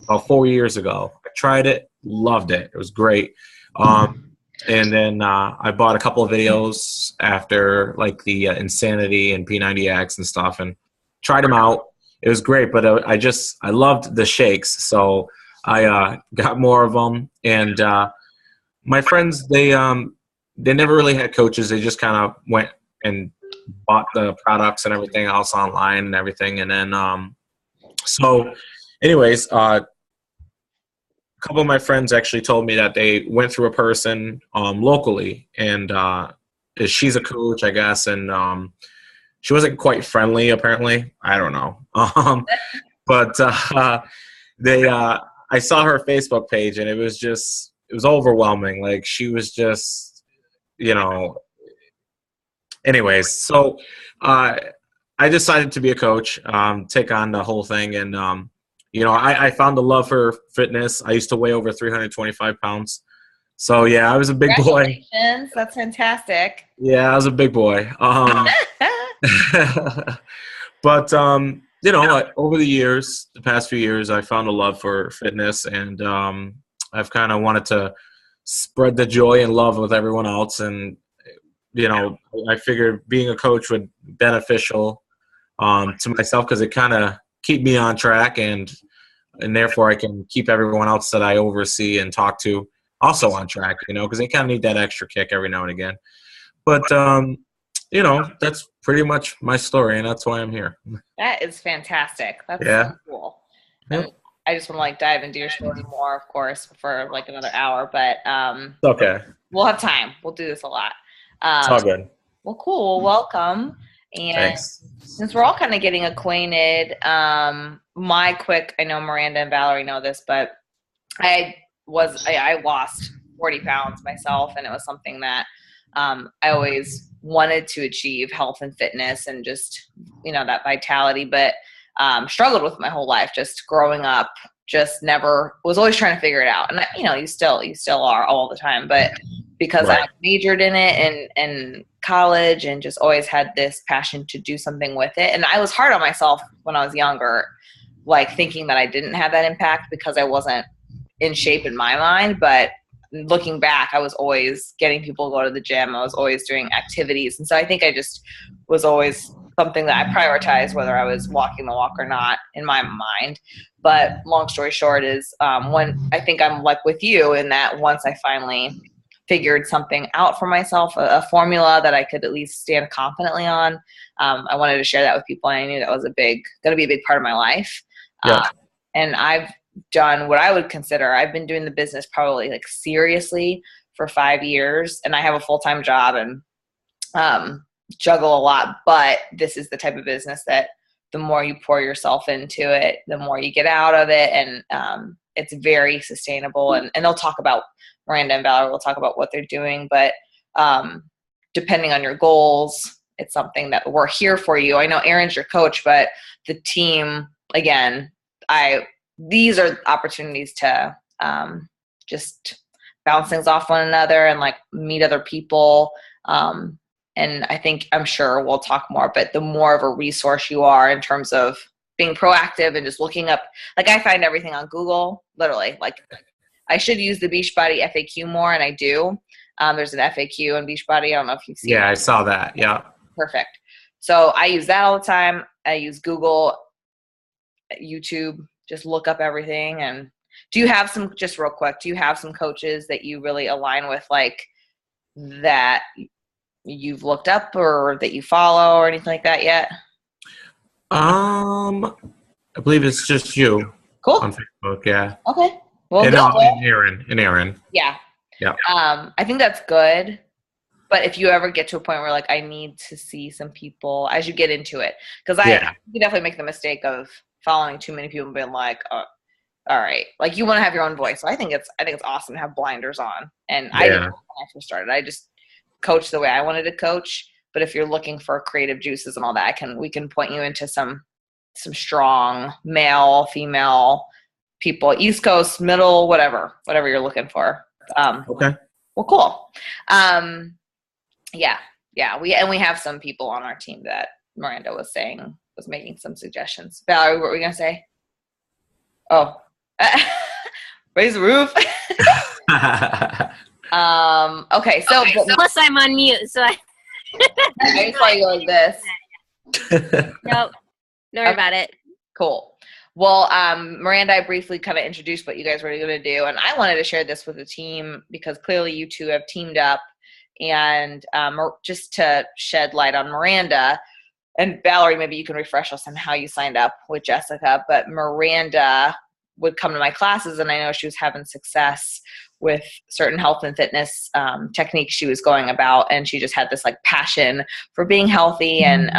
about 4 years ago. I tried it, loved it. It was great. And then I bought a couple of videos after, like the Insanity and P90X and stuff, and tried them out. It was great, but I loved the shakes, so I got more of them. And my friends, they never really had coaches. They just kind of went and bought the products and everything else online and everything. And then so anyways, a couple of my friends actually told me that they went through a person locally, and she's a coach, I guess, and she wasn't quite friendly, apparently. I don't know. But I saw her Facebook page, and it was overwhelming. Like, she was just, anyways. So I decided to be a coach, take on the whole thing. And, I found a love for fitness. I used to weigh over 325 pounds. So, yeah, I was a big boy. Congratulations. That's fantastic. Yeah, I was a big boy. But, over the past few years, I found a love for fitness, and I've kind of wanted to spread the joy and love with everyone else. And, I figured being a coach would be beneficial to myself, because it kind of keep me on track, and therefore I can keep everyone else that I oversee and talk to also on track, because they kind of need that extra kick every now and again. But, that's pretty much my story, and that's why I'm here. That is fantastic. That's so cool. And I just want to dive into your story more, of course, for another hour, but okay. We'll have time. We'll do this a lot. It's all good. Well, cool. Welcome. And thanks. Since we're all kind of getting acquainted, I know Miranda and Valerie know this, but I lost 40 pounds myself, and it was something that I always wanted to achieve, health and fitness and just, that vitality, but struggled with my whole life, just growing up, just never was always trying to figure it out. And you still are all the time, but because I majored in it in college and just always had this passion to do something with it. And I was hard on myself when I was younger, thinking that I didn't have that impact because I wasn't in shape in my mind. But looking back, I was always getting people to go to the gym. I was always doing activities. And so I think I just was always something that I prioritized, whether I was walking the walk or not, in my mind. But long story short is when I think I'm with you in that once I finally figured something out for myself, a formula that I could at least stand confidently on, I wanted to share that with people. And I knew that was going to be a big part of my life. Yeah. And I've done what I would consider, I've been doing the business probably seriously for 5 years, and I have a full-time job and juggle a lot, but this is the type of business that the more you pour yourself into it, the more you get out of it. And it's very sustainable, and they'll talk about, Miranda and Valerie will talk about what they're doing, but depending on your goals, it's something that we're here for you. I know Aaron's your coach, but the team, again, these are opportunities to just bounce things off one another and meet other people. And I'm sure we'll talk more, but the more of a resource you are in terms of being proactive and just looking up, I find everything on Google, literally. I should use the Beachbody FAQ more, and I do. There's an FAQ on Beachbody. I don't know if you've seen it. Yeah, I saw that. Yeah. Perfect. So I use that all the time. I use Google, YouTube, just look up everything. And do you have some, just real quick, do you have some coaches that you really align with, that you've looked up or that you follow or anything like that yet? I believe it's just you. Cool. On Facebook, yeah. Okay. Well, and Aaron. Yeah. Yeah. I think that's good. But if you ever get to a point where I need to see some people as you get into it, because you definitely make the mistake of following too many people and being all right, you want to have your own voice. So I think it's awesome to have blinders on. And I didn't when I first started. I just coached the way I wanted to coach. But if you're looking for creative juices and all that, we can point you into some strong male, female people, East Coast, middle, whatever you're looking for. Okay. Well, cool. Yeah. We have some people on our team that Miranda was making some suggestions. Valerie, what were we going to say? Oh, Raise the roof. Okay, so plus I'm on mute, so I just saw you like this. Nope. Don't worry about it. Cool. Well, Miranda, I briefly kind of introduced what you guys were going to do, and I wanted to share this with the team because clearly you two have teamed up, and just to shed light on Miranda, and Valerie, maybe you can refresh us on how you signed up with Jessica, but Miranda would come to my classes, and I know she was having success with certain health and fitness techniques she was going about, and she just had this like passion for being healthy, and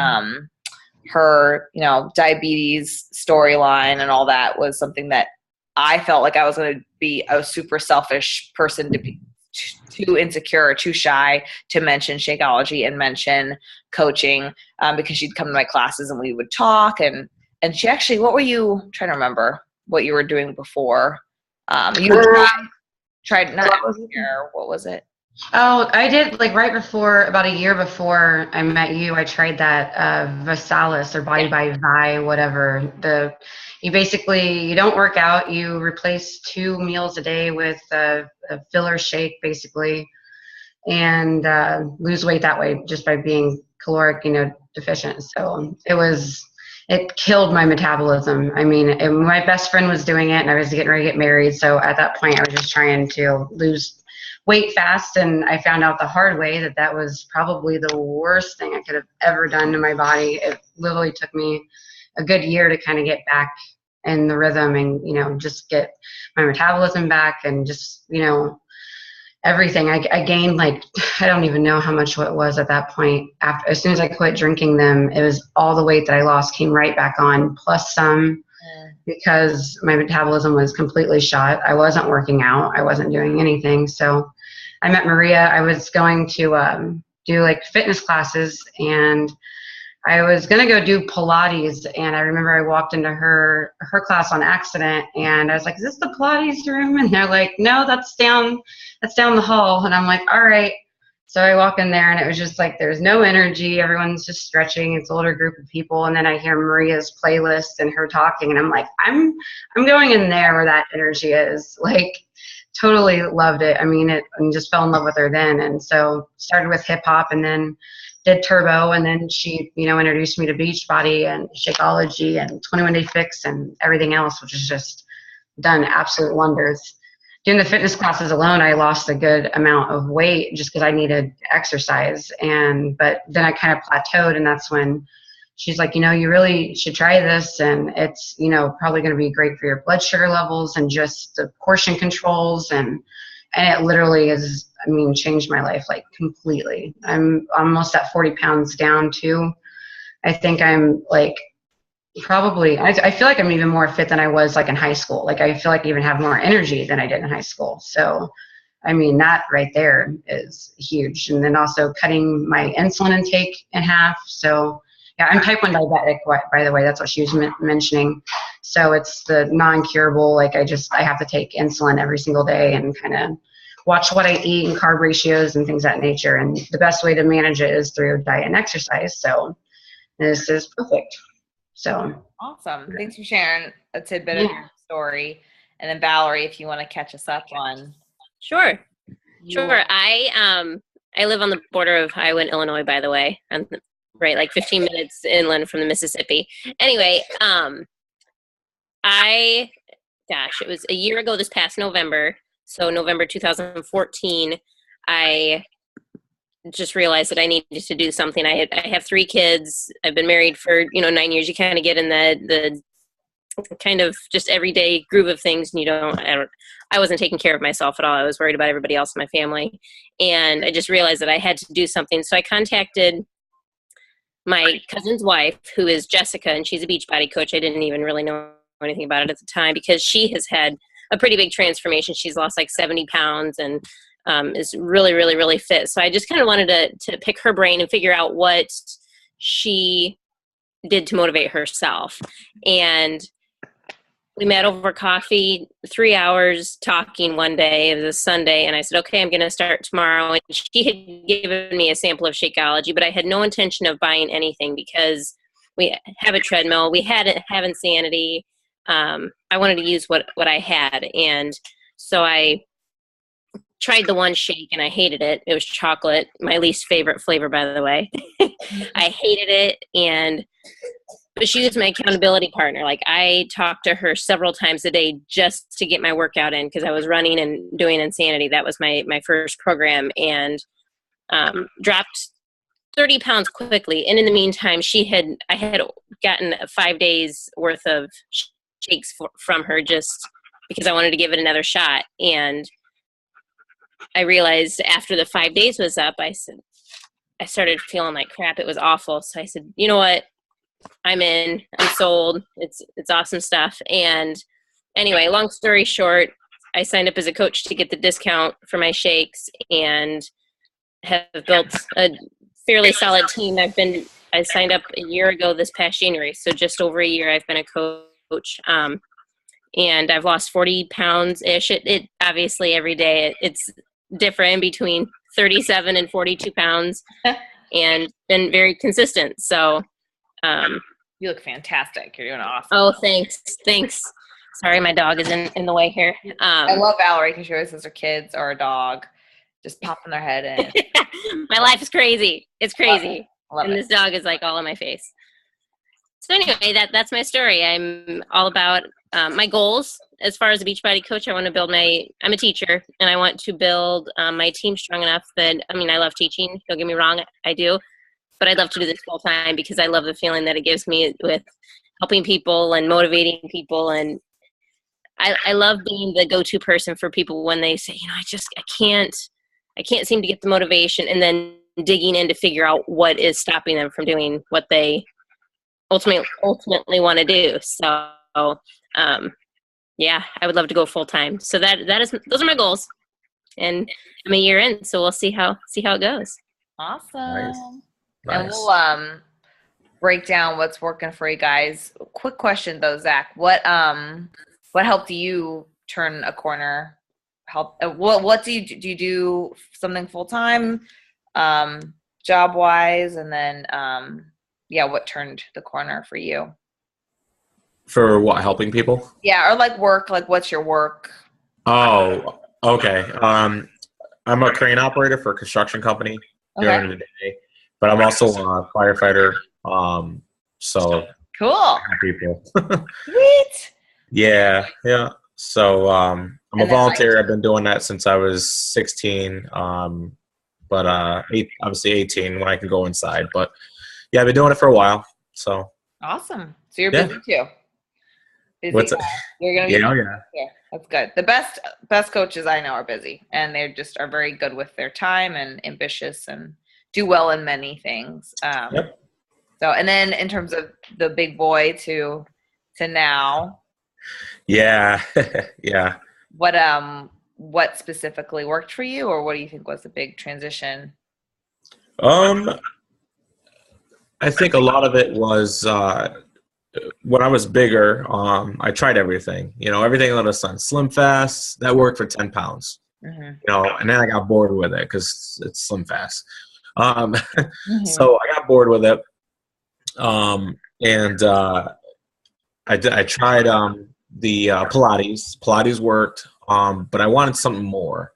her, diabetes storyline and all that was something that I felt like I was going to be a super selfish person to be too insecure or too shy to mention Shakeology and mention coaching, because she'd come to my classes and we would talk, and she actually, what were you, I'm trying to remember what you were doing before? You tried not here. What was it? Oh, I did like right before, about a year before I met you, I tried that Vasalis or Body by Vi, whatever. You don't work out, you replace 2 meals a day with a filler shake basically, and lose weight that way just by being caloric, deficient. So it killed my metabolism. I mean, my best friend was doing it and I was getting ready to get married. So at that point I was just trying to lose weight fast, and I found out the hard way that was probably the worst thing I could have ever done to my body. It literally took me a good year to kind of get back in the rhythm and, just get my metabolism back and just, everything. I gained like, I don't even know how much it was at that point. As soon as I quit drinking them, it was all the weight that I lost came right back on, plus some, because my metabolism was completely shot. I wasn't working out. I wasn't doing anything. So I met Maria. I was going to do like fitness classes, and I was going to go do Pilates. And I remember I walked into her class on accident, and I was like, is this the Pilates room? And they're like, no, that's down the hall. And I'm like, all right. So I walk in there, and it was just like, there's no energy. Everyone's just stretching. It's an older group of people. And then I hear Maria's playlist and her talking, and I'm like, I'm going in there where that energy is. Like, totally loved it. I mean, and just fell in love with her then. And so started with hip hop, and then did Turbo. And then she, introduced me to Beachbody and Shakeology and 21 Day Fix and everything else, which has just done absolute wonders. Doing the fitness classes alone, I lost a good amount of weight just because I needed exercise. But then I kind of plateaued, and that's when she's like, you really should try this, and it's, probably going to be great for your blood sugar levels and just the portion controls, and it literally is, changed my life like completely. I'm almost at 40 pounds down too. I think I'm like, probably, I feel like I'm even more fit than I was like in high school. Like I feel like I even have more energy than I did in high school. So, that right there is huge. And then also cutting my insulin intake in half. So yeah, I'm type 1 diabetic, by the way. That's what she was mentioning. So it's the non-curable, like I have to take insulin every single day and kind of watch what I eat and carb ratios and things of that nature. And the best way to manage it is through diet and exercise. So this is perfect. So awesome. Thanks for sharing a tidbit of your story. And then Valerie, if you want to catch us up on. Sure. I live on the border of Iowa and Illinois, by the way. I'm right, like 15 minutes inland from the Mississippi. Anyway, it was a year ago this past November. So November 2014, I just realized that I needed to do something. I have 3 kids. I've been married for 9 years. You kind of get in the kind of just everyday groove of things, and I wasn't taking care of myself at all. I was worried about everybody else in my family, and I just realized that I had to do something. So I contacted my cousin's wife, who is Jessica, and she's a Beachbody coach. I didn't even really know anything about it at the time because she has had a pretty big transformation. She's lost like 70 pounds and is really, really, really fit. So I just kind of wanted to pick her brain and figure out what she did to motivate herself. And we met over coffee, 3 hours talking one day. It was a Sunday, and I said, okay, I'm going to start tomorrow. And she had given me a sample of Shakeology, but I had no intention of buying anything because we have a treadmill. We have Insanity. I wanted to use what I had. And so I tried the one shake and I hated it. It was chocolate, my least favorite flavor, by the way. I hated it. But she was my accountability partner. Like, I talked to her several times a day just to get my workout in, because I was running and doing Insanity. That was my first program, and dropped 30 pounds quickly. And in the meantime, I had gotten 5 days worth of shakes from her just because I wanted to give it another shot. And I realized after the 5 days was up, I started feeling like crap. It was awful. So I said, you know what? I'm sold. It's awesome stuff. And anyway, long story short, I signed up as a coach to get the discount for my shakes and have built a fairly solid team. I signed up a year ago this past January. So just over a year I've been a coach. And I've lost 40 pounds ish. It obviously every day it's different between 37 and 42 pounds and been very consistent. So, you look fantastic. You're doing awesome. Oh, thanks. Sorry, my dog is in the way here. I love Valerie because she always has her kids or a dog just popping their head in. My life is crazy. It's crazy. Love it. This dog is like all in my face. So anyway, that's my story. I'm all about my goals. As far as a Beachbody coach, I want to build I'm a teacher, and I want to build my team strong enough that, I love teaching. Don't get me wrong, I do. But I'd love to do this full time because I love the feeling that it gives me with helping people and motivating people. And I love being the go-to person for people when they say, I can't seem to get the motivation, and then digging in to figure out what is stopping them from doing what they ultimately want to do. So, yeah, I would love to go full time. So those are my goals, and I'm a year in, so we'll see how it goes. Awesome. Nice. And we'll break down what's working for you guys. Quick question though, Zach. What helped you turn a corner? What do you do something full time, job wise, and then what turned the corner for you? For what, helping people? Yeah, or like work. Like, what's your work? Oh, okay. I'm a crane operator for a construction company during the day, but I'm also a firefighter. So cool. People. Sweet. Yeah. So I'm a volunteer. I've been doing that since I was 16. But obviously 18 when I can go inside. But yeah, I've been doing it for a while. So awesome. So you're busy too. Busy. What's it? You're gonna be yeah. That's good. The best coaches I know are busy, and they just are very good with their time and ambitious and do well in many things. Yep. So, and then in terms of the big boy to now. Yeah. Yeah. What specifically worked for you, or what do you think was the big transition? I think a lot of it was when I was bigger. I tried everything. Everything under the sun. Slim Fast, that worked for 10 pounds. Mm-hmm. And then I got bored with it because it's Slim Fast. So I got bored with it. And I tried the Pilates. Pilates worked, but I wanted something more.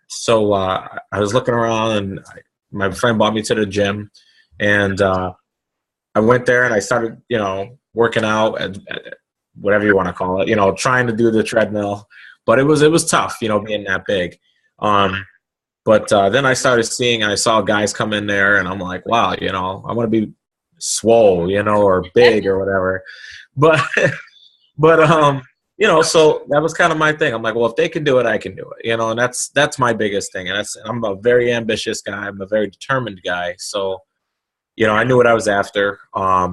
So I was looking around, and my friend brought me to the gym, and I went there and I started, working out and whatever you want to call it, trying to do the treadmill, but it was tough, being that big. But then I saw guys come in there, and I'm like, wow, I want to be swole, or big or whatever. But so that was kind of my thing. I'm like, well, if they can do it, I can do it, and that's my biggest thing. And I'm a very ambitious guy. I'm a very determined guy. So, I knew what I was after. I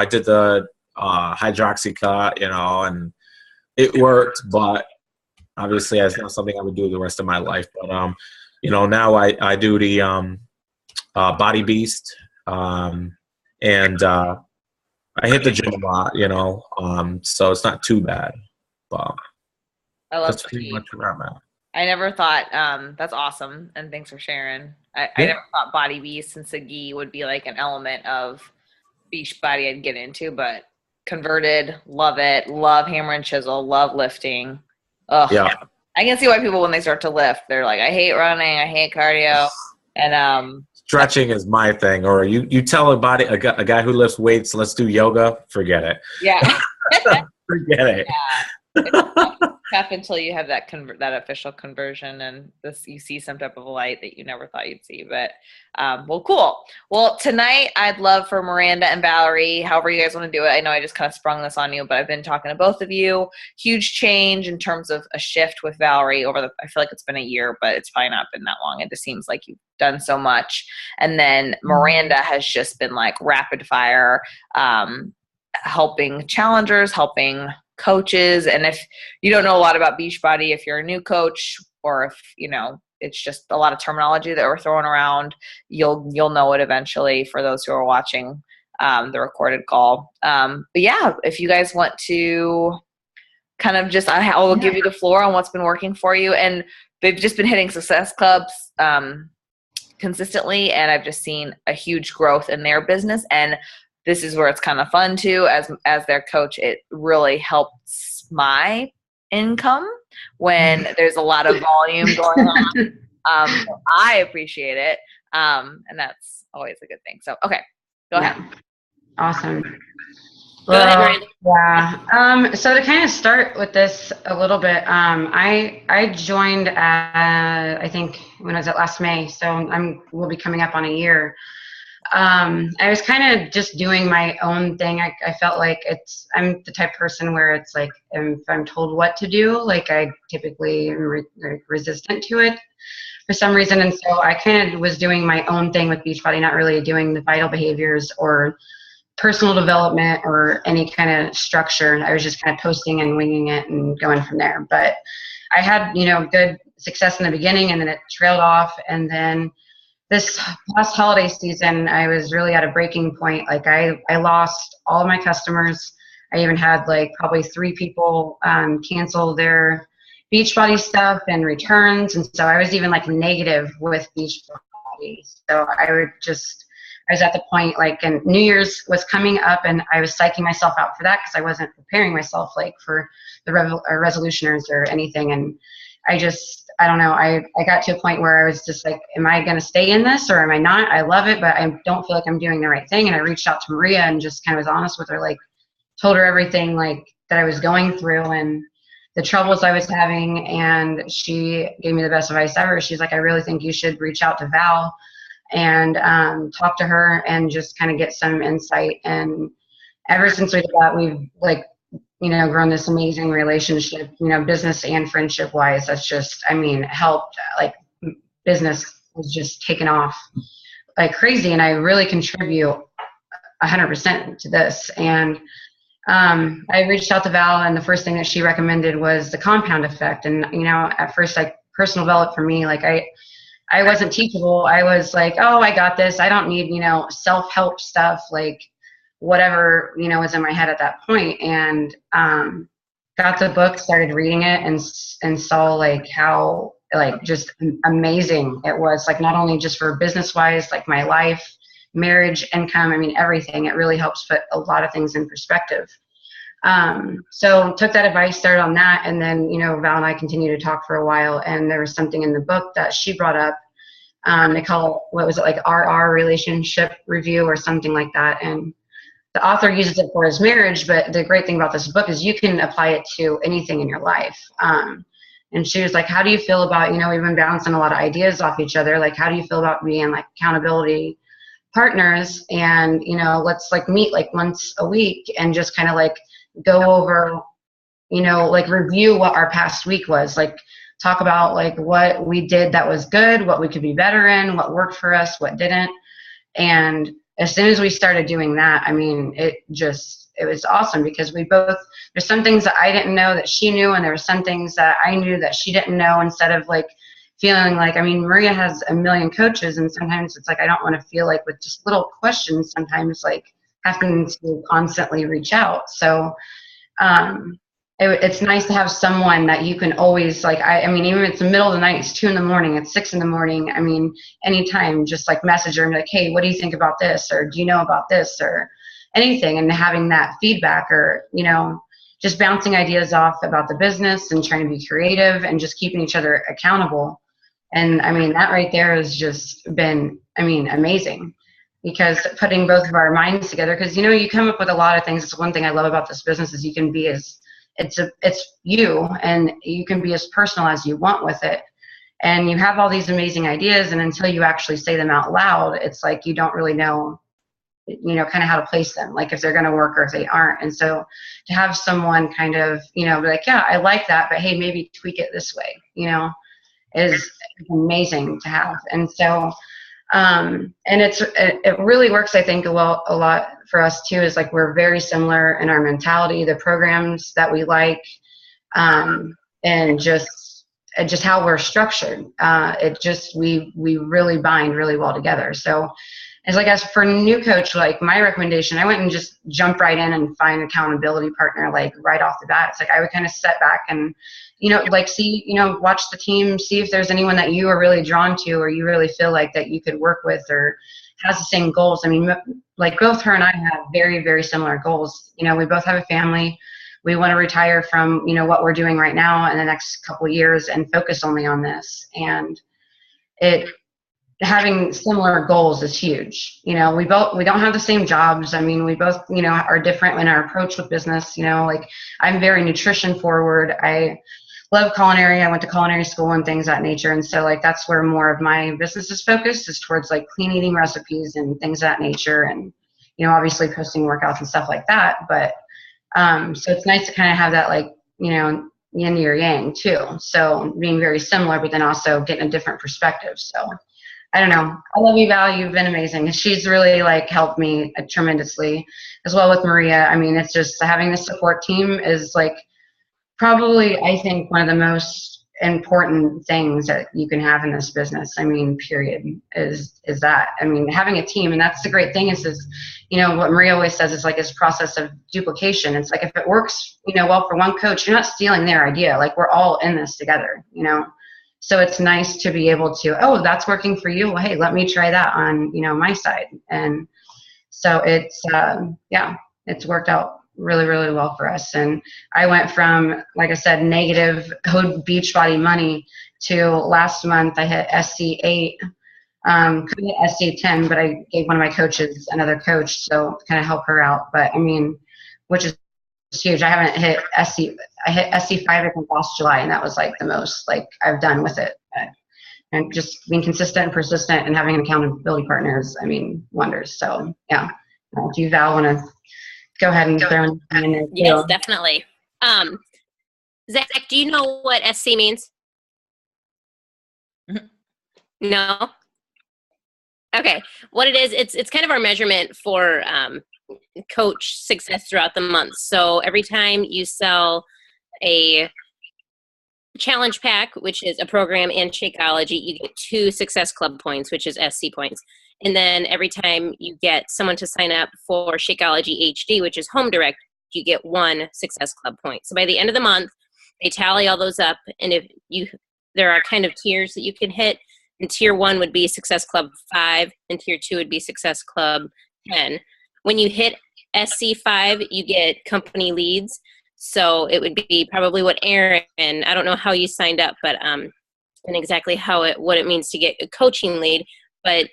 did the hydroxycut, and it worked, but obviously that's not something I would do the rest of my life. But, now I do the Body Beast, and I hit the gym a lot, so it's not too bad. But I love that's pretty much where I'm at. I never thought that's awesome, and thanks for sharing. I never thought Body Beast and Sagi would be like an element of Beachbody I'd get into, but converted, love it, love hammer and chisel, love lifting. Ugh. Yeah. I can see why people, when they start to lift, they're like, I hate running, I hate cardio. And stretching is my thing. Or you tell a guy who lifts weights, let's do yoga, forget it. Yeah. Forget it. Yeah. Tough until you have that official conversion, and you see some type of light that you never thought you'd see. But well, cool. Well, tonight I'd love for Miranda and Valerie, however you guys want to do it. I know I just kind of sprung this on you, but I've been talking to both of you. Huge change in terms of a shift with Valerie I feel like it's been a year, but it's probably not been that long. It just seems like you've done so much. And then Miranda has just been like rapid fire, helping challengers, helping coaches. And if you don't know a lot about Beachbody, if you're a new coach, or if it's just a lot of terminology that we're throwing around, you'll know it eventually for those who are watching the recorded call. But yeah, if you guys want to kind of just, I will give you the floor on what's been working for you. And they've just been hitting Success Clubs consistently, and I've just seen a huge growth in their business. And this is where it's kind of fun too. As their coach, it really helps my income when there's a lot of volume going on. I appreciate it. And that's always a good thing. So, okay, go ahead. Awesome. Go ahead, Miranda. Yeah. So to kind of start with this a little bit, I joined I think when was it, last May? So we'll be coming up on a year. I was kind of just doing my own thing. I felt like I'm the type of person where it's like, if I'm told what to do, like I typically am resistant to it for some reason. And so I kind of was doing my own thing with Beachbody, not really doing the vital behaviors or personal development or any kind of structure. I was just kind of posting and winging it and going from there. But I had, good success in the beginning, and then it trailed off. And then this past holiday season, I was really at a breaking point. Like I lost all of my customers. I even had like probably 3 people cancel their Beachbody stuff and returns. And so I was even like negative with Beachbody. So I was at the point, like, and New Year's was coming up, and I was psyching myself out for that because I wasn't preparing myself like for the resolutioners or anything. And I don't know. I got to a point where I was just like, am I going to stay in this or am I not? I love it, but I don't feel like I'm doing the right thing. And I reached out to Maria and just kind of was honest with her, like told her everything like that I was going through and the troubles I was having. And she gave me the best advice ever. She's like, I really think you should reach out to Val and talk to her and just kind of get some insight. And ever since we did that, we've like, grown this amazing relationship, business and friendship wise. That's just, helped, like business was just taken off like crazy. And I really contribute 100% to this. And I reached out to Val, and the first thing that she recommended was the compound effect. And, at first, like personal development for me, like I wasn't teachable. I was like, oh, I got this. I don't need, self-help stuff. Like, whatever was in my head at that point. And got the book, started reading it, and saw like how like just amazing it was, like not only just for business wise, like my life, marriage, income, everything. It really helps put a lot of things in perspective. So took that advice, started on that, and then Val and I continued to talk for a while, and there was something in the book that she brought up. They call it, what was it, like RR relationship review or something like that. And the author uses it for his marriage, but the great thing about this book is you can apply it to anything in your life. And she was like, how do you feel about, we've been bouncing a lot of ideas off each other. Like, how do you feel about being like accountability partners? And, let's like meet like once a week and just kind of like go over, like review what our past week was, like talk about like what we did that was good, what we could be better in, what worked for us, what didn't. And as soon as we started doing that, it was awesome because there's some things that I didn't know that she knew, and there were some things that I knew that she didn't know, instead of like feeling like, Maria has a million coaches, and sometimes it's like, I don't want to feel like with just little questions, sometimes like having to constantly reach out. So, it's nice to have someone that you can always like, even if it's the middle of the night, it's 2 a.m, it's 6 a.m, anytime, just like message her and be like, hey, what do you think about this? Or do you know about this? Or, anything, and having that feedback, or, you know, just bouncing ideas off about the business and trying to be creative and just keeping each other accountable. And I mean, that right there has just been, I mean, amazing, because putting both of our minds together, because, you know, you come up with a lot of things. It's one thing I love about this business is you can be as, it's you, and you can be as personal as you want with it. And you have all these amazing ideas, and until you actually say them out loud, it's like you don't really know, you know, kind of how to place them, like if they're going to work or if they aren't. And so to have someone kind of, you know, be like, yeah, I like that, but hey, maybe tweak it this way, you know, is amazing to have. And so, and it really works, I think, a lot for us too, is like we're very similar in our mentality, the programs that we like, and just how we're structured. It just, we really bind really well together. So it's like, as for new coach, like my recommendation, I went and just jumped right in and find an accountability partner, like right off the bat. It's like I would kind of step back and, you know, like see, you know, watch the team, see if there's anyone that you are really drawn to, or you really feel like that you could work with, or has the same goals. I mean, like both her and I have very, very similar goals. You know, we both have a family. We want to retire from, you know, what we're doing right now in the next couple of years and focus only on this. And having similar goals is huge. You know, we don't have the same jobs. I mean, we both, you know, are different in our approach with business. You know, like I'm very nutrition forward. I love culinary. I went to culinary school and things of that nature. And so like, that's where more of my business is focused, is towards like clean eating recipes and things of that nature. And, you know, obviously posting workouts and stuff like that. But, so it's nice to kind of have that, like, you know, yin or yang too. So being very similar, but then also getting a different perspective. So I don't know. I love you, Val. You've been amazing. She's really like helped me tremendously, as well with Maria. I mean, it's just having the support team is like probably, I think, one of the most important things that you can have in this business. I mean, period, is that. I mean, having a team, and that's the great thing is, you know, what Maria always says is like this process of duplication. It's like if it works, you know, well for one coach, you're not stealing their idea. Like we're all in this together, you know. So it's nice to be able to, oh, that's working for you. Well, hey, let me try that on, you know, my side. And so it's, yeah, it's worked out really, really well for us. And I went from, like I said, negative Beachbody money to last month I hit SC8, could hit SC10, but I gave one of my coaches another coach, so kind of help her out. But I mean, which is huge. I haven't hit SC. I hit SC5 I think last July, and that was like the most like I've done with it. And just being consistent and persistent and having an accountability partner is, I mean, wonders. So yeah, do you, Val, want to go ahead and throw in there? Yes, definitely. Zach, do you know what SC means? No. Okay, what it is, it's kind of our measurement for coach success throughout the month. So every time you sell a challenge pack, which is a program and Shakeology, you get 2 Success Club points, which is SC points. And then every time you get someone to sign up for Shakeology HD, which is Home Direct, you get 1 Success Club point. So by the end of the month, they tally all those up. And if there are kind of tiers that you can hit. And tier 1 would be Success Club 5, and tier 2 would be Success Club 10. When you hit SC5, you get company leads. So it would be probably what Aaron, I don't know how you signed up, but and exactly what it means to get a coaching lead, but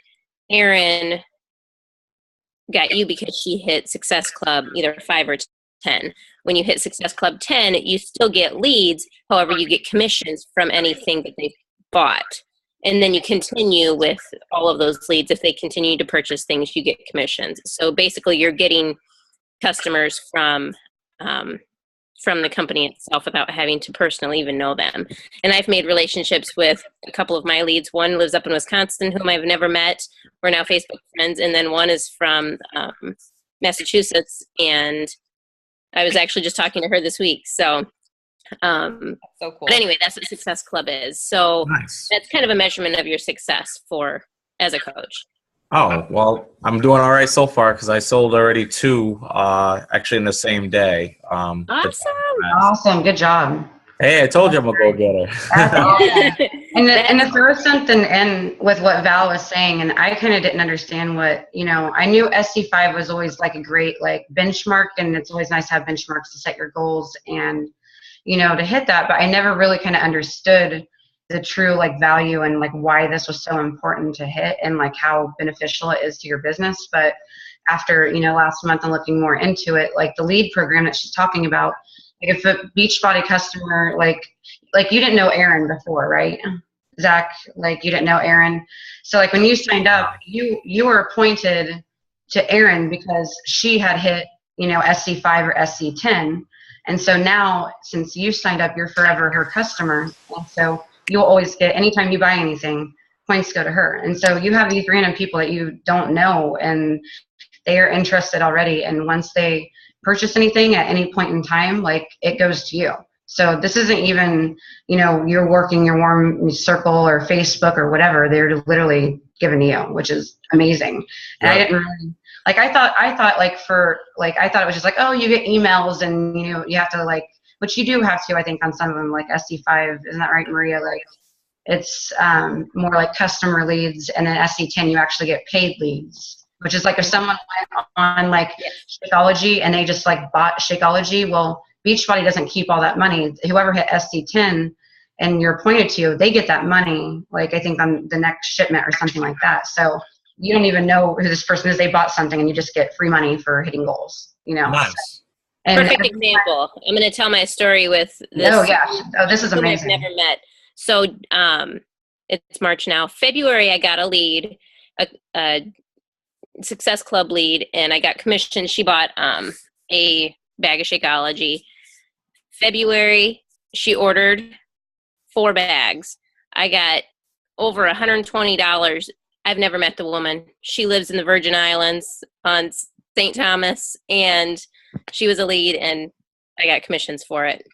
Aaron got you because she hit Success Club either 5 or 10. When you hit Success Club 10, you still get leads. However, you get commissions from anything that they bought. And then you continue with all of those leads. If they continue to purchase things, you get commissions. So basically you're getting customers from the company itself without having to personally even know them. And I've made relationships with a couple of my leads. One lives up in Wisconsin, whom I've never met. We're now Facebook friends. And then one is from Massachusetts. And I was actually just talking to her this week. So so cool. But anyway, that's what Success Club is. So Nice. That's kind of a measurement of your success as a coach. Oh, well, I'm doing all right so far because I sold already 2 actually in the same day. Awesome. Awesome. Good job. Hey, I told you I'm a go-getter. Yeah. And to throw something in with what Val was saying, and I kind of didn't understand what, I knew SC5 was always like a great like benchmark, and it's always nice to have benchmarks to set your goals and, to hit that, but I never really kind of understood the true like value and like why this was so important to hit and like how beneficial it is to your business. But after, last month and looking more into it, like the lead program that she's talking about, like if a Beachbody customer, like you didn't know Erin before, right? Zach, like you didn't know Erin. So like when you signed up, you were appointed to Erin because she had hit, SC5 or SC10. And so now since you signed up, you're forever her customer. And so you'll always get, anytime you buy anything, points go to her. And so you have these random people that you don't know and they are interested already. And once they purchase anything at any point in time, like it goes to you. So this isn't even, you're working your warm circle or Facebook or whatever. They're literally given to you, which is amazing. And I didn't really, like, I thought I thought it was just like, oh, you get emails and, you have to like, which you do have to, I think on some of them, like SC5, isn't that right, Maria? Like it's more like customer leads, and then SC10, you actually get paid leads, which is like if someone went on like Shakeology and they just like bought Shakeology, well, Beachbody doesn't keep all that money. Whoever hit SC10 and you're appointed to, they get that money, like I think on the next shipment or something like that. So you don't even know who this person is. They bought something and you just get free money for hitting goals, Nice. So, and perfect example. I'm going to tell my story with this. Oh yeah. Oh, this is amazing. I've never met. So it's March now. February, I got a lead, a Success Club lead, and I got commissioned. She bought a bag of Shakeology. February, she ordered 4 bags. I got over $120. I've never met the woman. She lives in the Virgin Islands on St. Thomas, and she was a lead, and I got commissions for it.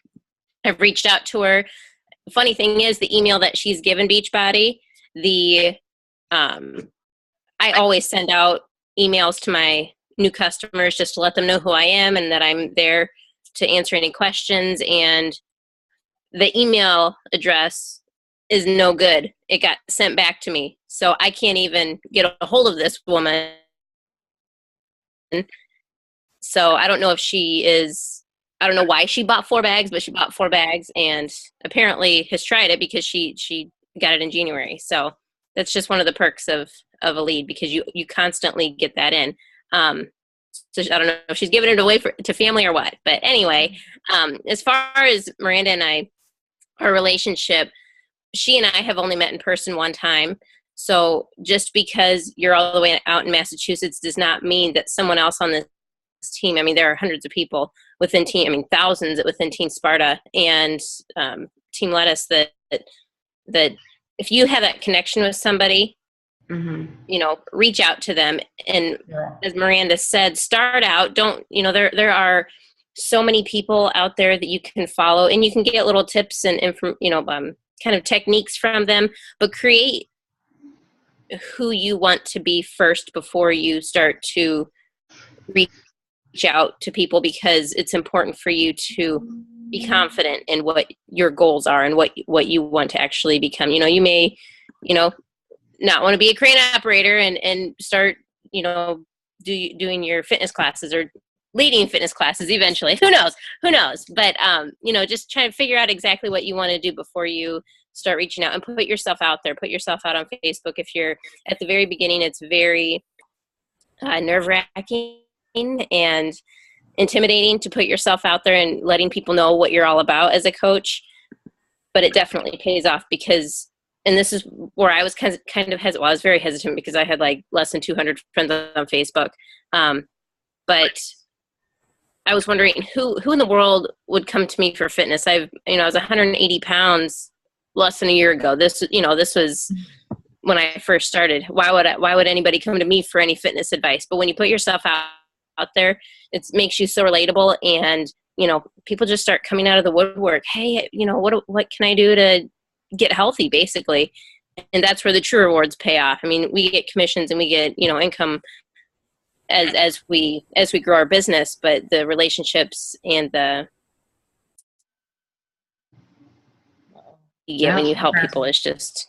I've reached out to her. The funny thing is, the email that she's given Beachbody, I always send out emails to my new customers just to let them know who I am and that I'm there to answer any questions. And the email address is no good. It got sent back to me. So I can't even get a hold of this woman. So I don't know if she is, I don't know why she bought 4 bags, but she bought 4 bags and apparently has tried it because she got it in January. So that's just one of the perks of a lead, because you constantly get that in. So I don't know if she's giving it away to family or what, but anyway, as far as Miranda and I, our relationship, she and I have only met in person one time. So just because you're all the way out in Massachusetts does not mean that someone else on this team, I mean, there are hundreds of people within thousands within Team Sparta and Team Lettuce that if you have that connection with somebody, reach out to them. And as Miranda said, start out, there are so many people out there that you can follow and you can get little tips and kind of techniques from them, but create who you want to be first before you start to reach out to people, because it's important for you to be confident in what your goals are and what you want to actually become. You may, not want to be a crane operator and start, doing your fitness classes or leading fitness classes eventually. Who knows? But, just try to figure out exactly what you want to do before you start reaching out, and put yourself out there. Put yourself out on Facebook. If you're at the very beginning, it's very nerve-wracking and intimidating to put yourself out there and letting people know what you're all about as a coach. But it definitely pays off, because, and this is where I was kind of hesitant. Well, I was very hesitant because I had like less than 200 friends on Facebook. But I was wondering who in the world would come to me for fitness. I was 180 pounds less than a year ago. This was when I first started. Why would anybody come to me for any fitness advice? But when you put yourself out there, it makes you so relatable, and people just start coming out of the woodwork. Hey, what can I do to get healthy, basically? And that's where the true rewards pay off. I mean, we get commissions and we get income as we grow our business, but the relationships and get when you help people is just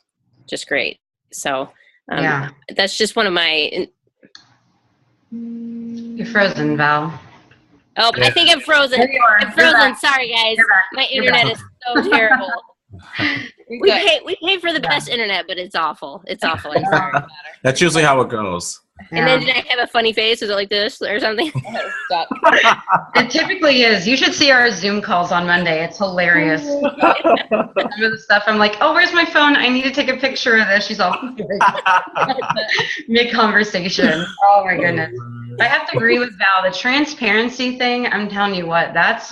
great. So that's just one of my. You're frozen, Val. Oh, I think I'm frozen. I'm frozen. Sorry, guys. My internet is so terrible. We pay for the best internet, but it's awful. It's awful. I'm sorry. That's usually how it goes. And then did I have a funny face? Was it like this or something? It typically is. You should see our Zoom calls on Monday. It's hilarious. Some of the stuff I'm like, oh, where's my phone? I need to take a picture of this. She's all mid-conversation. Oh, my goodness. I have to agree with Val. The transparency thing, I'm telling you what, that's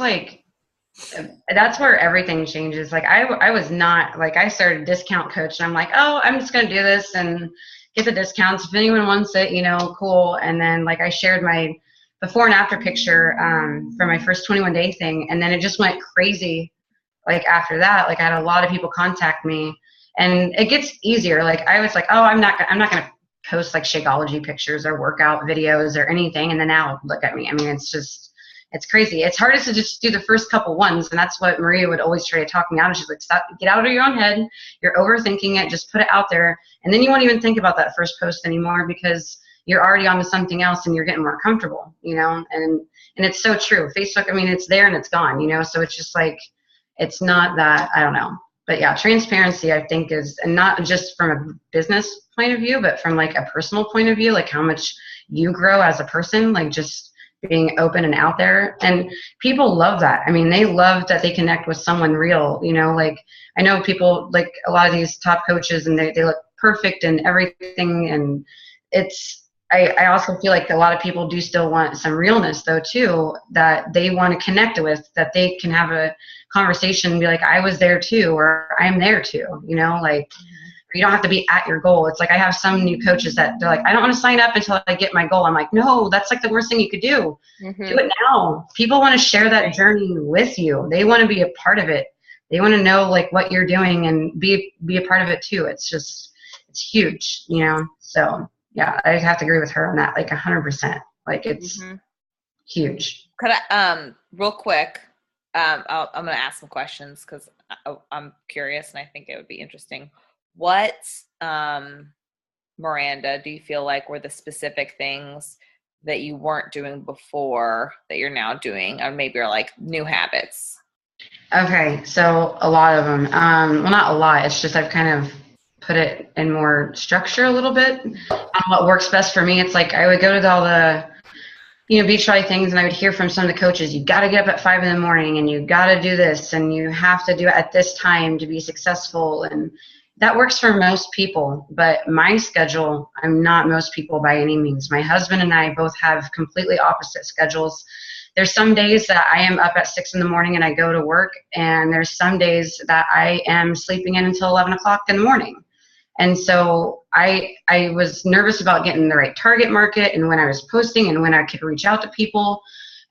where everything changes. Like I was not, like I started Discount Coach and I'm like, oh, I'm just going to do this and get the discounts. If anyone wants it, cool. And then like I shared my before and after picture for my first 21-day thing. And then it just went crazy. Like after that, like I had a lot of people contact me and it gets easier. Like I was like, oh, I'm not going to post like Shakeology pictures or workout videos or anything. And then now look at me. I mean, it's crazy. It's hardest to just do the first couple ones. And that's what Maria would always try to talk me out of. She's like, stop, get out of your own head. You're overthinking it. Just put it out there. And then you won't even think about that first post anymore because you're already on to something else and you're getting more comfortable, and it's so true. Facebook, I mean, it's there and it's gone, so it's just like, it's not that, I don't know. But yeah, transparency, I think is, and not just from a business point of view, but from like a personal point of view, like how much you grow as a person, like just being open and out there. And people love that. I mean, they love that they connect with someone real, like I know people, like a lot of these top coaches and they look perfect and everything. And I also feel like a lot of people do still want some realness though too, that they want to connect with, that they can have a conversation and be like, I was there too, or I'm there too, like you don't have to be at your goal. It's like I have some new coaches that they're like, I don't want to sign up until I get my goal. I'm like, no, that's like the worst thing you could do. Mm-hmm. Do it now. People want to share that journey with you. They want to be a part of it. They want to know like what you're doing and be a part of it too. It's huge, so yeah, I have to agree with her on that, like 100%. Like it's huge. Could I, real quick, I'm going to ask some questions because I'm curious and I think it would be interesting. What, Miranda, do you feel like were the specific things that you weren't doing before that you're now doing, or maybe are like new habits? Okay, so a lot of them. Well, not a lot. It's just I've kind of put it in more structure a little bit on what works best for me. It's like I would go to all the Beachbody things and I would hear from some of the coaches, you got to get up at 5 a.m. and you got to do this and you have to do it at this time to be successful. And that works for most people, but my schedule, I'm not most people by any means. My husband and I both have completely opposite schedules. There's some days that I am up at 6 a.m. and I go to work, and there's some days that I am sleeping in until 11 o'clock in the morning. And so I was nervous about getting the right target market and when I was posting and when I could reach out to people.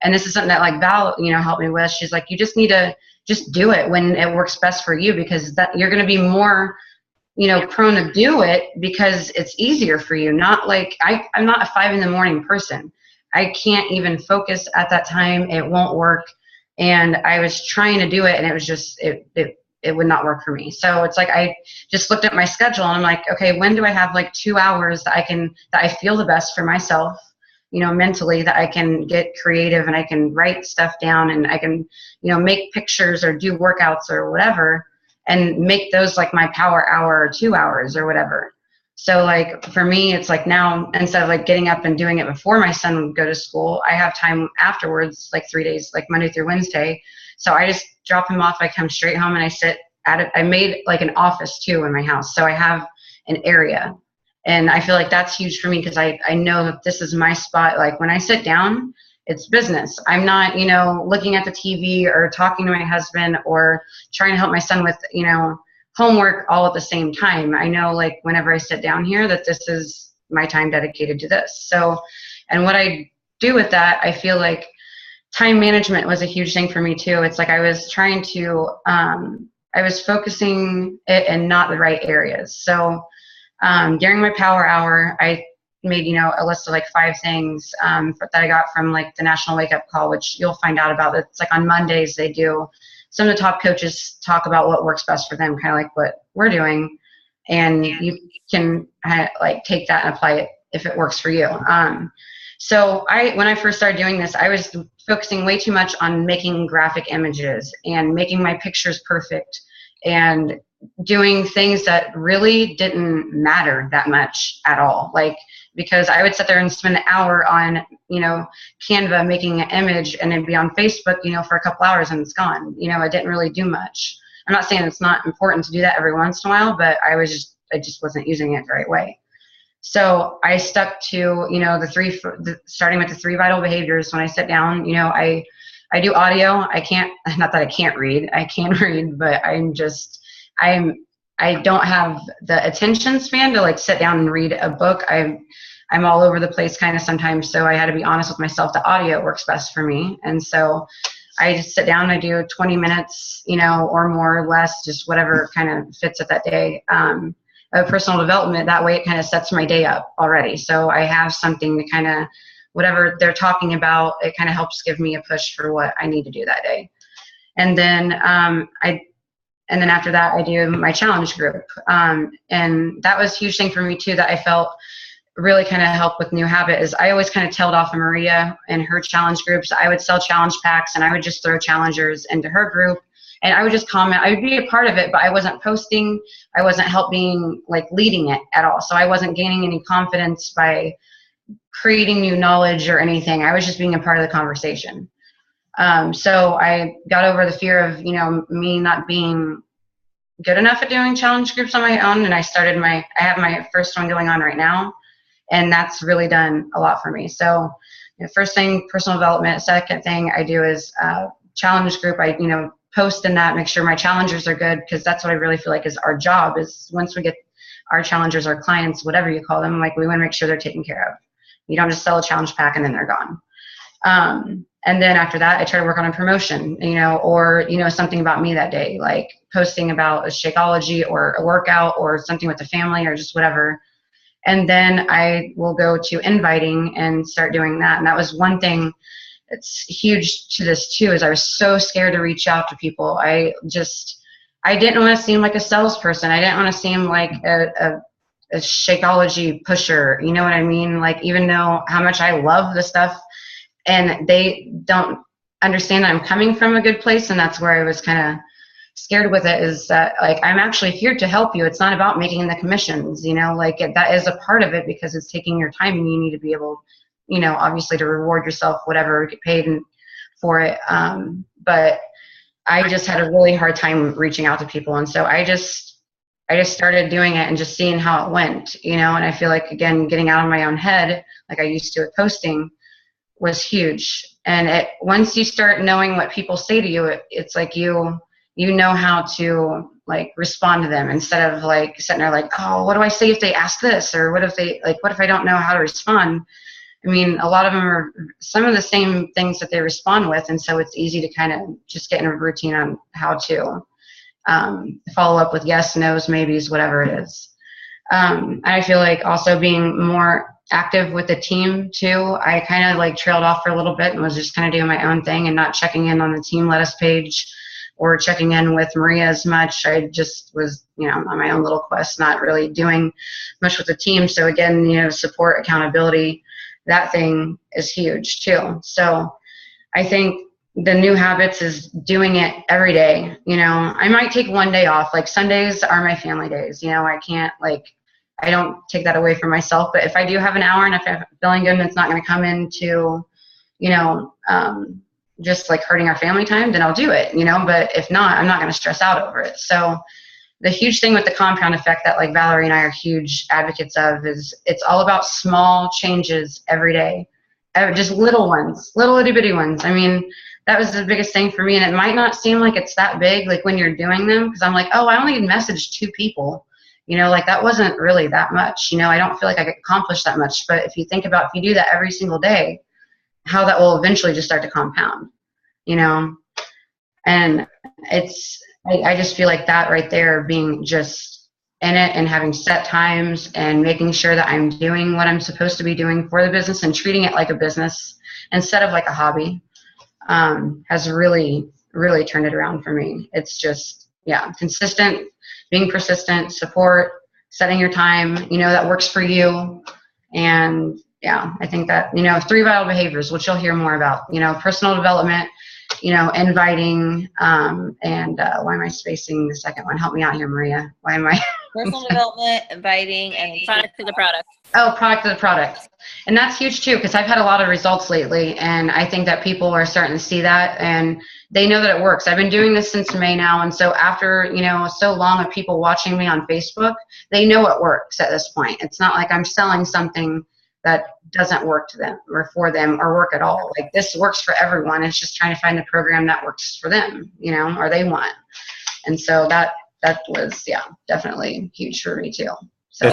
And this is something that like Val, helped me with. She's like, you just need to just do it when it works best for you, because that you're going to be more, prone to do it because it's easier for you. Not like I'm not a 5 a.m. person. I can't even focus at that time. It won't work. And I was trying to do it and it was just, it would not work for me. So it's like I just looked at my schedule and I'm like, okay, when do I have like 2 hours that I feel the best for myself, mentally, that I can get creative and I can write stuff down and I can, make pictures or do workouts or whatever and make those like my power hour or 2 hours or whatever. So like for me, it's like now instead of like getting up and doing it before my son would go to school, I have time afterwards, like 3 days, like Monday through Wednesday. So I just drop him off. I come straight home and I sit at it. I made like an office too in my house. So I have an area and I feel like that's huge for me because I know that this is my spot. Like when I sit down, it's business. I'm not, looking at the TV or talking to my husband or trying to help my son with, homework all at the same time. I know like whenever I sit down here that this is my time dedicated to this. So, and what I do with that, I feel like time management was a huge thing for me too. It's like I was trying to, I was focusing it in not the right areas. So during my power hour, I made, a list of like 5 things that I got from like the National Wake Up Call, which you'll find out about. It's like on Mondays they do some of the top coaches talk about what works best for them, kind of like what we're doing. And you can like take that and apply it if it works for you. So when I first started doing this, I was focusing way too much on making graphic images and making my pictures perfect and doing things that really didn't matter that much at all. Like, because I would sit there and spend an hour on, Canva making an image, and it'd be on Facebook, for a couple hours and it's gone. I didn't really do much. I'm not saying it's not important to do that every once in a while, but I just wasn't using it the right way. So I stuck to, starting with the 3 vital behaviors. When I sit down, I do audio. Not that I can't read, I can read, but I don't have the attention span to like sit down and read a book. I'm all over the place kind of sometimes. So I had to be honest with myself. The audio works best for me. And so I just sit down and I do 20 minutes, or more or less, just whatever kind of fits at that day, of personal development. That way it kind of sets my day up already. So I have something to kind of, whatever they're talking about, it kind of helps give me a push for what I need to do that day. And then after that, I do my challenge group. And that was a huge thing for me too, that I felt really kind of helped with new habit, is I always kind of tailed off of Maria and her challenge groups. I would sell challenge packs and I would just throw challengers into her group, and I would just comment. I would be a part of it, but I wasn't posting. I wasn't helping, like leading it at all. So I wasn't gaining any confidence by creating new knowledge or anything. I was just being a part of the conversation. So I got over the fear of, me not being good enough at doing challenge groups on my own. And I have my first one going on right now. And that's really done a lot for me. So first thing, personal development. Second thing I do is challenge group. I, post in that, make sure my challengers are good, because that's what I really feel like is our job, is once we get our challengers, our clients, whatever you call them, like we want to make sure they're taken care of. You don't just sell a challenge pack and then they're gone. And then after that, I try to work on a promotion, or, something about me that day, like posting about a Shakeology or a workout or something with the family or just whatever. And then I will go to inviting and start doing that. And that was one thing that's huge to this too, is I was so scared to reach out to people. I didn't want to seem like a salesperson. I didn't want to seem like a Shakeology pusher. You know what I mean? Like, even though how much I love the stuff, and they don't understand that I'm coming from a good place. And that's where I was kind of scared with it, is that like, I'm actually here to help you. It's not about making the commissions, that is a part of it, because it's taking your time and you need to be able, obviously to reward yourself, whatever, get paid for it. But I just had a really hard time reaching out to people. And so I just started doing it and just seeing how it went, and I feel like, again, getting out of my own head, like I used to with posting, was huge. And once you start knowing what people say to you, it's like you know how to like respond to them, instead of like sitting there like, oh, what do I say if they ask this? Or what if I don't know how to respond? I mean, a lot of them are some of the same things that they respond with. And so it's easy to kind of just get in a routine on how to follow up with yes, no's, maybes, whatever it is. I feel like also being more active with the team too. I kind of like trailed off for a little bit and was just kind of doing my own thing and not checking in on the team lettuce page or checking in with Maria as much. I just was, on my own little quest, not really doing much with the team. So again, support, accountability, that thing is huge too. So I think the new habits is doing it every day. I might take one day off. Like Sundays are my family days. I can't I don't take that away from myself. But if I do have an hour and if I'm feeling good and it's not going to come into, just like hurting our family time, then I'll do it, but if not, I'm not going to stress out over it. So the huge thing with the compound effect that like Valerie and I are huge advocates of is it's all about small changes every day, just little ones, little itty bitty ones. I mean, that was the biggest thing for me. And it might not seem like it's that big, like when you're doing them, because I'm like, oh, I only messaged 2 people. That wasn't really that much. I don't feel like I could accomplish that much. But if you think about, if you do that every single day, how that will eventually just start to compound, and I just feel like that right there, being just in it and having set times and making sure that I'm doing what I'm supposed to be doing for the business and treating it like a business instead of like a hobby, has really, really turned it around for me. It's just, yeah, consistent, being persistent, support, setting your time, that works for you. And yeah, I think that, 3 vital behaviors, which you'll hear more about, personal development, inviting, and why am I spacing the second one? Help me out here, Maria. Why am I? Personal development, inviting, and Product to the product. Oh, product to the product. And that's huge too, because I've had a lot of results lately, and I think that people are starting to see that, and they know that it works. I've been doing this since May now, and so after, so long of people watching me on Facebook, they know it works at this point. It's not like I'm selling something that doesn't work to them or for them or work at all. Like, this works for everyone. It's just trying to find the program that works for them, or they want. And so that was, yeah, definitely huge for me too. So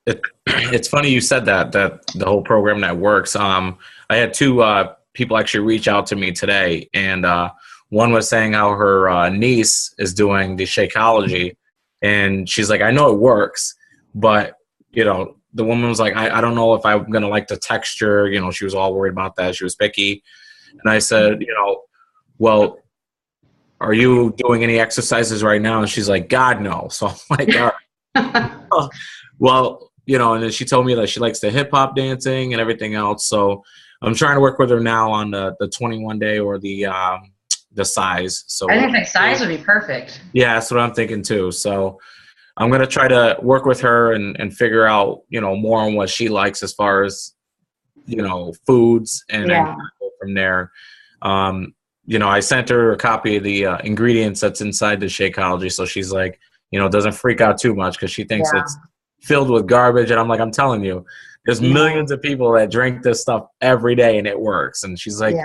it's funny you said that the whole program that works. I had 2 people actually reach out to me today, and one was saying how her niece is doing the Shakeology, and she's like, I know it works, but the woman was like, I don't know if I'm gonna like the texture. She was all worried about that. She was picky, and I said, well, are you doing any exercises right now? And she's like, God, no. So I'm like, all right. Well, and then she told me that she likes the hip hop dancing and everything else. So I'm trying to work with her now on the 21 day or the size. So I think the size would be perfect. Yeah, that's what I'm thinking too. So I'm going to try to work with her and figure out, more on what she likes as far as, foods, and then go from there. I sent her a copy of the ingredients that's inside the Shakeology. So she's like, doesn't freak out too much because she thinks it's filled with garbage. And I'm like, I'm telling you, there's millions of people that drink this stuff every day and it works. And she's like,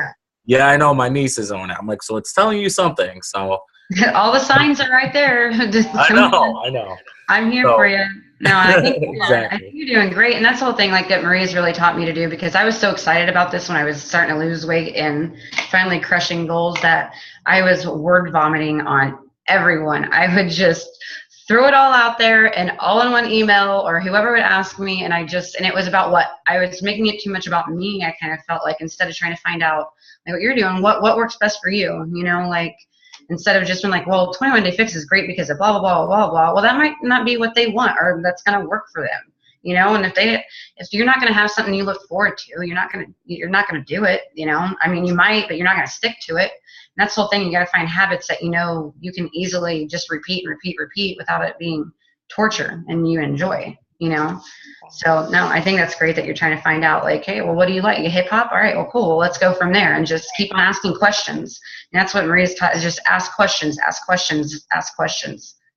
yeah, I know, my niece is on it. I'm like, so it's telling you something. So all the signs are right there. I know. I'm here for you. No, I think, exactly. I think you're doing great. And that's the whole thing, like, that Maria's really taught me to do, because I was so excited about this when I was starting to lose weight and finally crushing goals that I was word vomiting on everyone. I would just throw it all out there and all in one email, or whoever would ask me. And it was about what I was making it too much about me. I kind of felt like, instead of trying to find out like what you're doing, what works best for you, like, instead of just being like, well, 21 Day Fix is great because of blah, blah, blah, blah, blah. Well, that might not be what they want, or that's going to work for them, and if you're not going to have something you look forward to, you're not going to do it, I mean, you might, but you're not going to stick to it. And that's the whole thing. You got to find habits that, you can easily just repeat without it being torture, and you enjoy, So no, I think that's great that you're trying to find out, like, hey, well, what do you like? You hip hop? All right, well, cool. Well, let's go from there, and just keep on asking questions. And that's what Maria's taught, is just ask questions.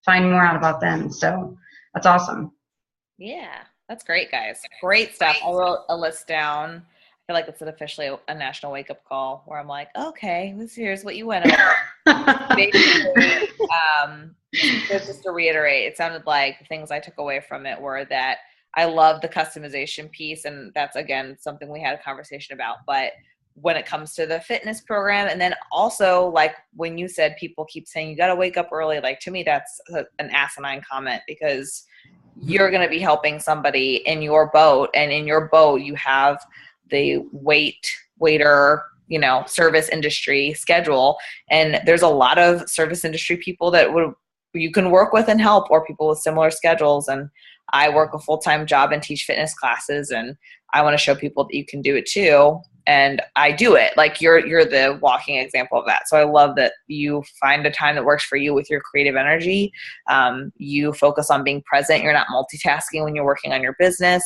Find more out about them. So that's awesome. Yeah, that's great, guys. Great stuff. I wrote a list down. I feel like it's officially a national wake-up call where I'm like, okay, here's what you went over. Basically, just to reiterate, it sounded like the things I took away from it were that I love the customization piece, and that's, again, something we had a conversation about. But when it comes to the fitness program, and then also, like, when you said people keep saying you got to wake up early, like, to me that's an asinine comment, because you're going to be helping somebody in your boat, and in your boat you have the waiter, service industry schedule, and there's a lot of service industry people that you can work with and help, or people with similar schedules. And I work a full-time job and teach fitness classes, and I want to show people that you can do it too. And I do it. Like, you're the walking example of that. So I love that you find a time that works for you with your creative energy. You focus on being present. You're not multitasking when you're working on your business.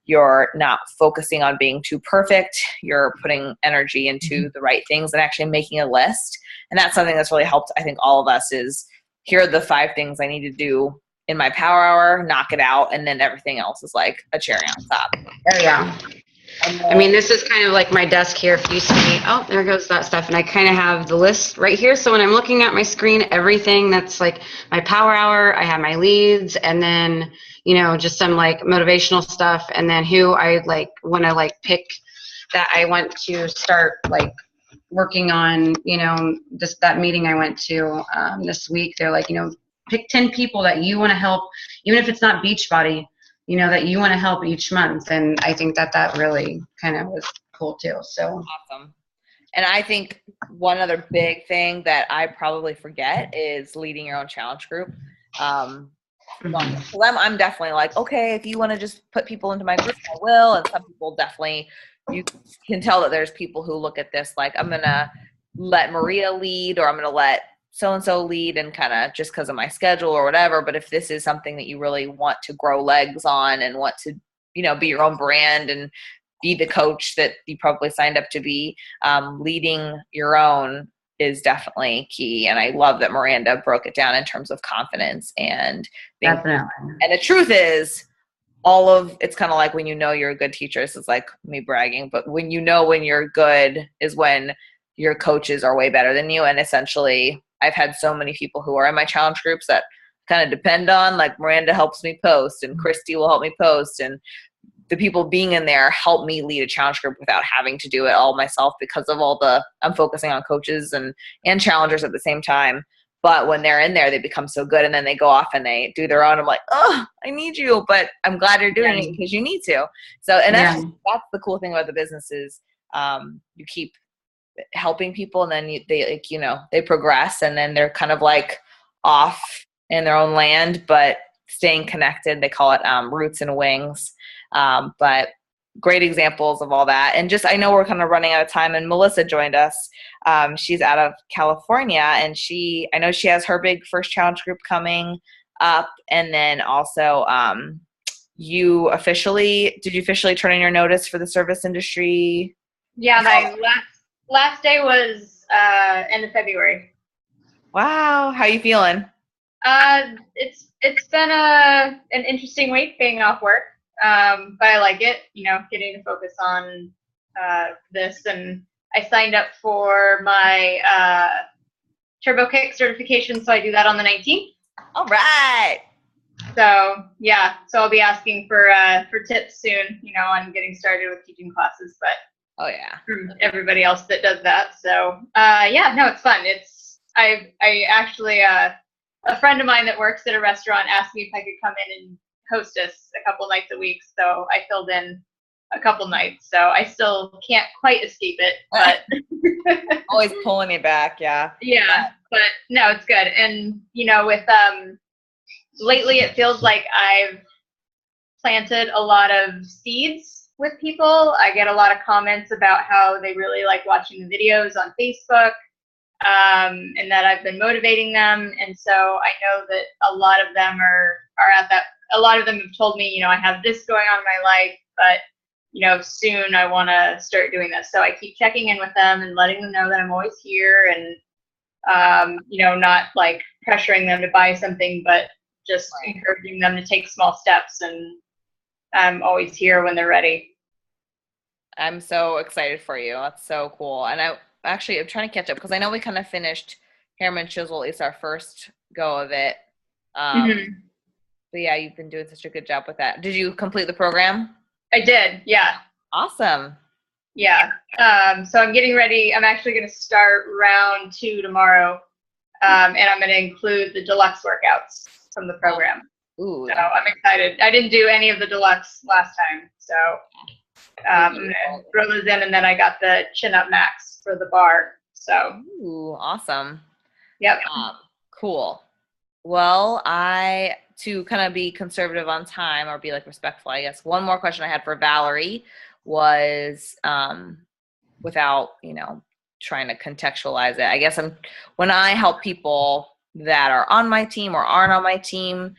You're not focusing on being too perfect. You're putting energy into the right things and actually making a list. And that's something that's really helped, I think, all of us, is here are the 5 things I need to do in my power hour, knock it out, and then everything else is like a cherry on top. Oh, yeah. I mean, this is kind of like my desk here. If you see, oh, there goes that stuff. And I kind of have the list right here. So when I'm looking at my screen, everything that's like my power hour, I have my leads, and then, just some like motivational stuff. And then who I like want to like pick that I want to start like working on, that meeting I went to this week. They're like, pick 10 people that you want to help, even if it's not Beachbody, that you want to help each month. And I think that really kind of was cool too. So awesome. And I think one other big thing that I probably forget is leading your own challenge group. So I'm definitely like, okay, if you want to just put people into my group, I will. And some people definitely, you can tell that there's people who look at this like, I'm going to let Maria lead, or I'm going to let so-and-so lead, and kind of just because of my schedule or whatever. But if this is something that you really want to grow legs on and want to, be your own brand and be the coach that you probably signed up to be, leading your own is definitely key. And I love that Miranda broke it down in terms of confidence and being. Definitely. And the truth is, it's kind of like when you're a good teacher. This is like me bragging, but when you're good is when your coaches are way better than you. And essentially, I've had so many people who are in my challenge groups that kind of depend on, like, Miranda helps me post, and Christy will help me post, and the people being in there help me lead a challenge group without having to do it all myself, because of I'm focusing on coaches and challengers at the same time. But when they're in there, they become so good, and then they go off and they do their own. I'm like, oh, I need you, but I'm glad you're doing it because you need to. So, and that's the cool thing about the business is you keep helping people, and then they progress, and then they're kind of like off in their own land, but staying connected. They call it roots and wings. But great examples of all that. And just, I know we're kind of running out of time, and Melissa joined us. She's out of California, and I know she has her big first challenge group coming up. And then also, did you officially turn in your notice for the service industry? Yeah, my last day was end of February. Wow. How you feeling? It's been an interesting week being off work. But I like it, getting to focus on this. And I signed up for my Turbo Kick certification, so I do that on the 19th. All right. So yeah, so I'll be asking for tips soon, on getting started with teaching classes. But oh yeah, from everybody else that does that. So yeah, no, it's fun. I actually a friend of mine that works at a restaurant asked me if I could come in and hostess a couple nights a week, so I filled in a couple nights. So I still can't quite escape it, but always pulling me back. Yeah, but no, it's good. And with lately it feels like I've planted a lot of seeds with people. I get a lot of comments about how they really like watching the videos on Facebook, and that I've been motivating them. And so I know that a lot of them are at that. A lot of them have told me, I have this going on in my life, but, soon I want to start doing this. So I keep checking in with them and letting them know that I'm always here, and, not like pressuring them to buy something, but just encouraging them to take small steps. And I'm always here when they're ready. I'm so excited for you. That's so cool. And I'm trying to catch up because I know we kind of finished Harriman Chisel, at least our first go of it. But yeah, you've been doing such a good job with that. Did you complete the program? I did, yeah. Awesome. Yeah. So I'm getting ready. I'm actually going to start round 2 tomorrow, and I'm going to include the deluxe workouts from the program. Ooh. So I'm excited. I didn't do any of the deluxe last time, so I'm going to throw those in, and then I got the chin-up max for the bar. So. Ooh, awesome. Yep. Cool. Well, to kind of be conservative on time or be like respectful, I guess one more question I had for Valerie was, without, trying to contextualize it, I guess when I help people that are on my team or aren't on my team,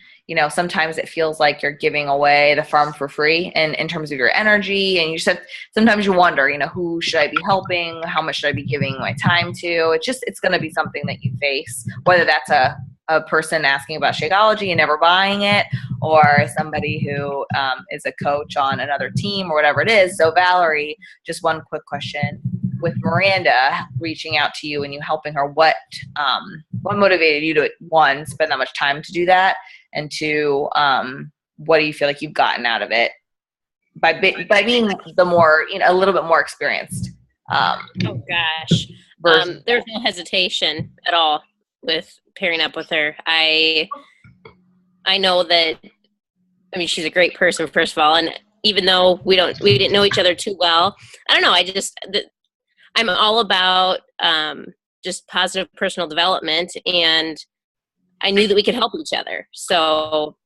sometimes it feels like you're giving away the farm for free, and in terms of your energy, and you said sometimes you wonder, who should I be helping? How much should I be giving my time to? It's going to be something that you face, whether that's a person asking about Shakeology and never buying it, or somebody who is a coach on another team or whatever it is. So Valerie, just one quick question. With Miranda reaching out to you and you helping her, what motivated you to, one, spend that much time to do that, and two, what do you feel like you've gotten out of it by being the more, a little bit more experienced? Oh gosh, there's no hesitation at all with pairing up with her. I know that, she's a great person, first of all, and even though we didn't know each other too well, I don't know, I'm all about just positive personal development, and I knew that we could help each other. So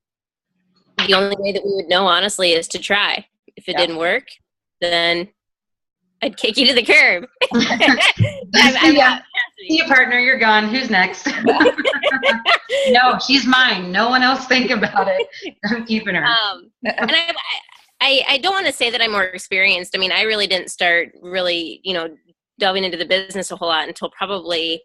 the only way that we would know, honestly, is to try. If it didn't work, then I'd kick you to the curb. See you, partner. You're gone. Who's next? No, she's mine. No one else think about it. I'm keeping her. And I don't want to say that I'm more experienced. I mean, I really didn't start really, delving into the business a whole lot until probably,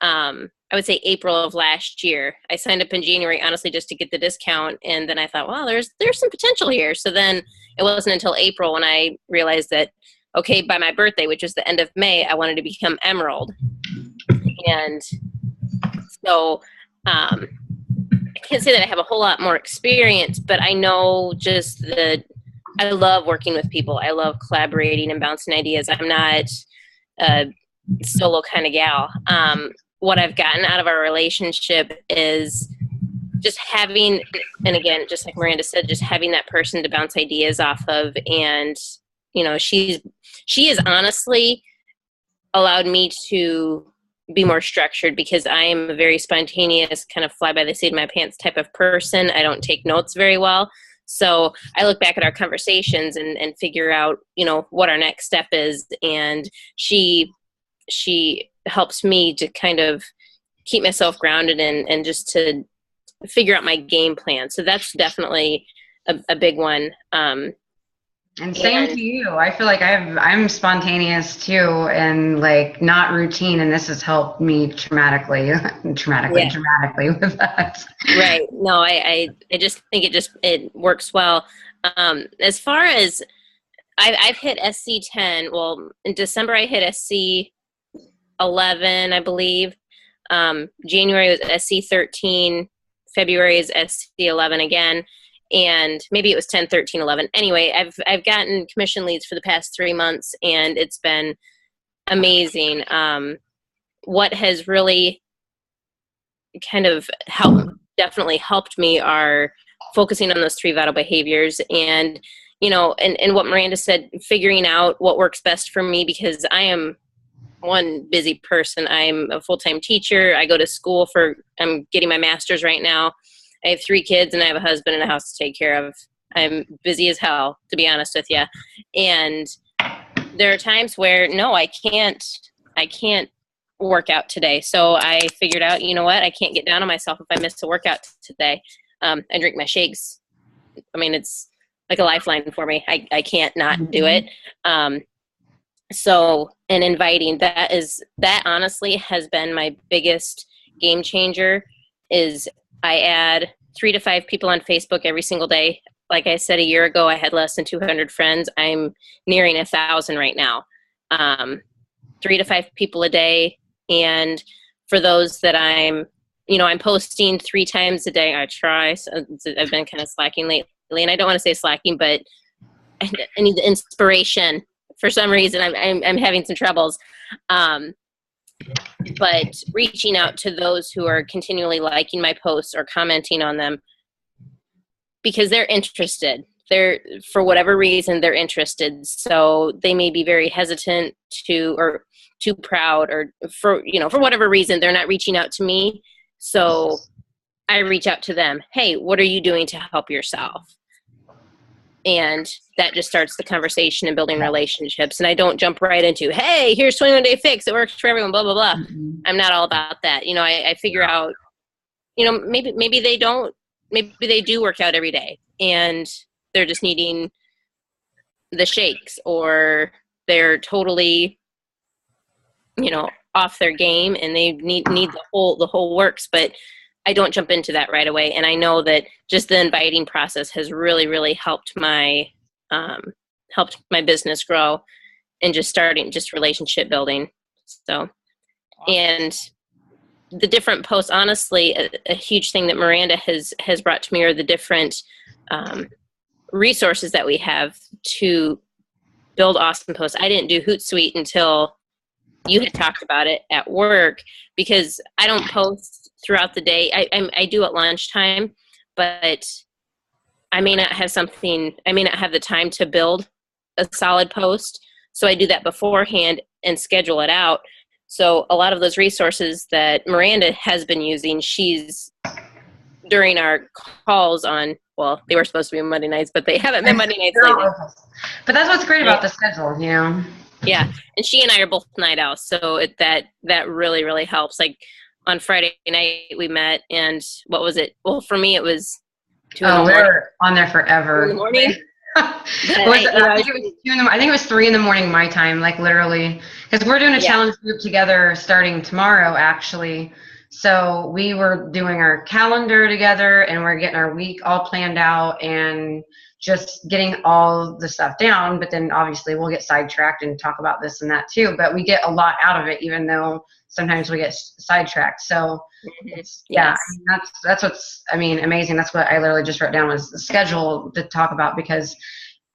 I would say April of last year. I signed up in January, honestly, just to get the discount. And then I thought, well, there's some potential here. So then it wasn't until April when I realized that, okay, by my birthday, which was the end of May, I wanted to become Emerald. And so I can't say that I have a whole lot more experience, but I know just I love working with people. I love collaborating and bouncing ideas. I'm not a solo kind of gal. What I've gotten out of our relationship is just having, and again, just like Miranda said, just having that person to bounce ideas off of. And, she has honestly allowed me to be more structured, because I am a very spontaneous, kind of fly by the seat of my pants type of person. I don't take notes very well. So I look back at our conversations and figure out, what our next step is. And she helps me to kind of keep myself grounded and just to figure out my game plan. So that's definitely a big one. And same to you. I feel like I'm spontaneous too, and like not routine. And this has helped me dramatically with that. Right. No, I just think it works well. As far as I've hit SC10. Well, in December I hit SC11, I believe. January was SC13. February is SC11 again. And maybe it was 10, 13, 11. Anyway, I've gotten commission leads for the past 3 months, and it's been amazing. What has really kind of definitely helped me are focusing on those 3 vital behaviors, and and what Miranda said, figuring out what works best for me, because I am one busy person. I'm a full-time teacher. I go to school I'm getting my master's right now. I have 3 kids, and I have a husband and a house to take care of. I'm busy as hell, to be honest with you. And there are times where, no, I can't work out today. So I figured out, you know what? I can't get down on myself if I miss a workout today. I drink my shakes. I mean, it's like a lifeline for me. I can't not do it. So, and inviting, that honestly has been my biggest game changer. Is I add 3 to 5 people on Facebook every single day. Like I said, a year ago, I had less than 200 friends. I'm nearing 1,000 right now. 3 to 5 people a day. And for those that I'm posting 3 times a day. I try. So I've been kind of slacking lately, and I don't want to say slacking, but I need the inspiration. For some reason, I'm having some troubles. But reaching out to those who are continually liking my posts or commenting on them, because they're interested. For whatever reason, they're interested. So they may be very hesitant or too proud, or for whatever reason, they're not reaching out to me. So I reach out to them. Hey, what are you doing to help yourself? And that just starts the conversation and building relationships. And I don't jump right into, hey, here's 21-day fix. It works for everyone, blah, blah, blah. Mm-hmm. I'm not all about that. I figure out, maybe they don't, maybe they do work out every day and they're just needing the shakes, or they're totally, off their game and they need the whole works. But I don't jump into that right away. And I know that just the inviting process has really, really helped my business grow, and just relationship building. So, and the different posts, honestly, a huge thing that Miranda has brought to me are the different resources that we have to build awesome posts. I didn't do Hootsuite until you had talked about it at work, because I don't post throughout the day. I do at lunchtime, but I may not have the time to build a solid post. So I do that beforehand. and schedule it out. So a lot of those resources that Miranda has been using, she's during our calls on, well, they were supposed to be Monday nights, but they haven't been Monday nights lately. But that's what's great about the schedule, you know? Yeah. And she and I are both night owls. So that really, really helps. Like on Friday night we met, and what was it? Well, for me, it was 2 in the morning. We were on there forever. 2 in the morning. I think it was 3 in the morning my time, like literally, because we're doing a challenge group together starting tomorrow, actually. So we were doing our calendar together, and we're getting our week all planned out and just getting all the stuff down. But then obviously we'll get sidetracked and talk about this and that too. But we get a lot out of it, even though sometimes we get sidetracked. So yeah, I mean, that's what's, amazing. That's what I literally just wrote down was the schedule to talk about, because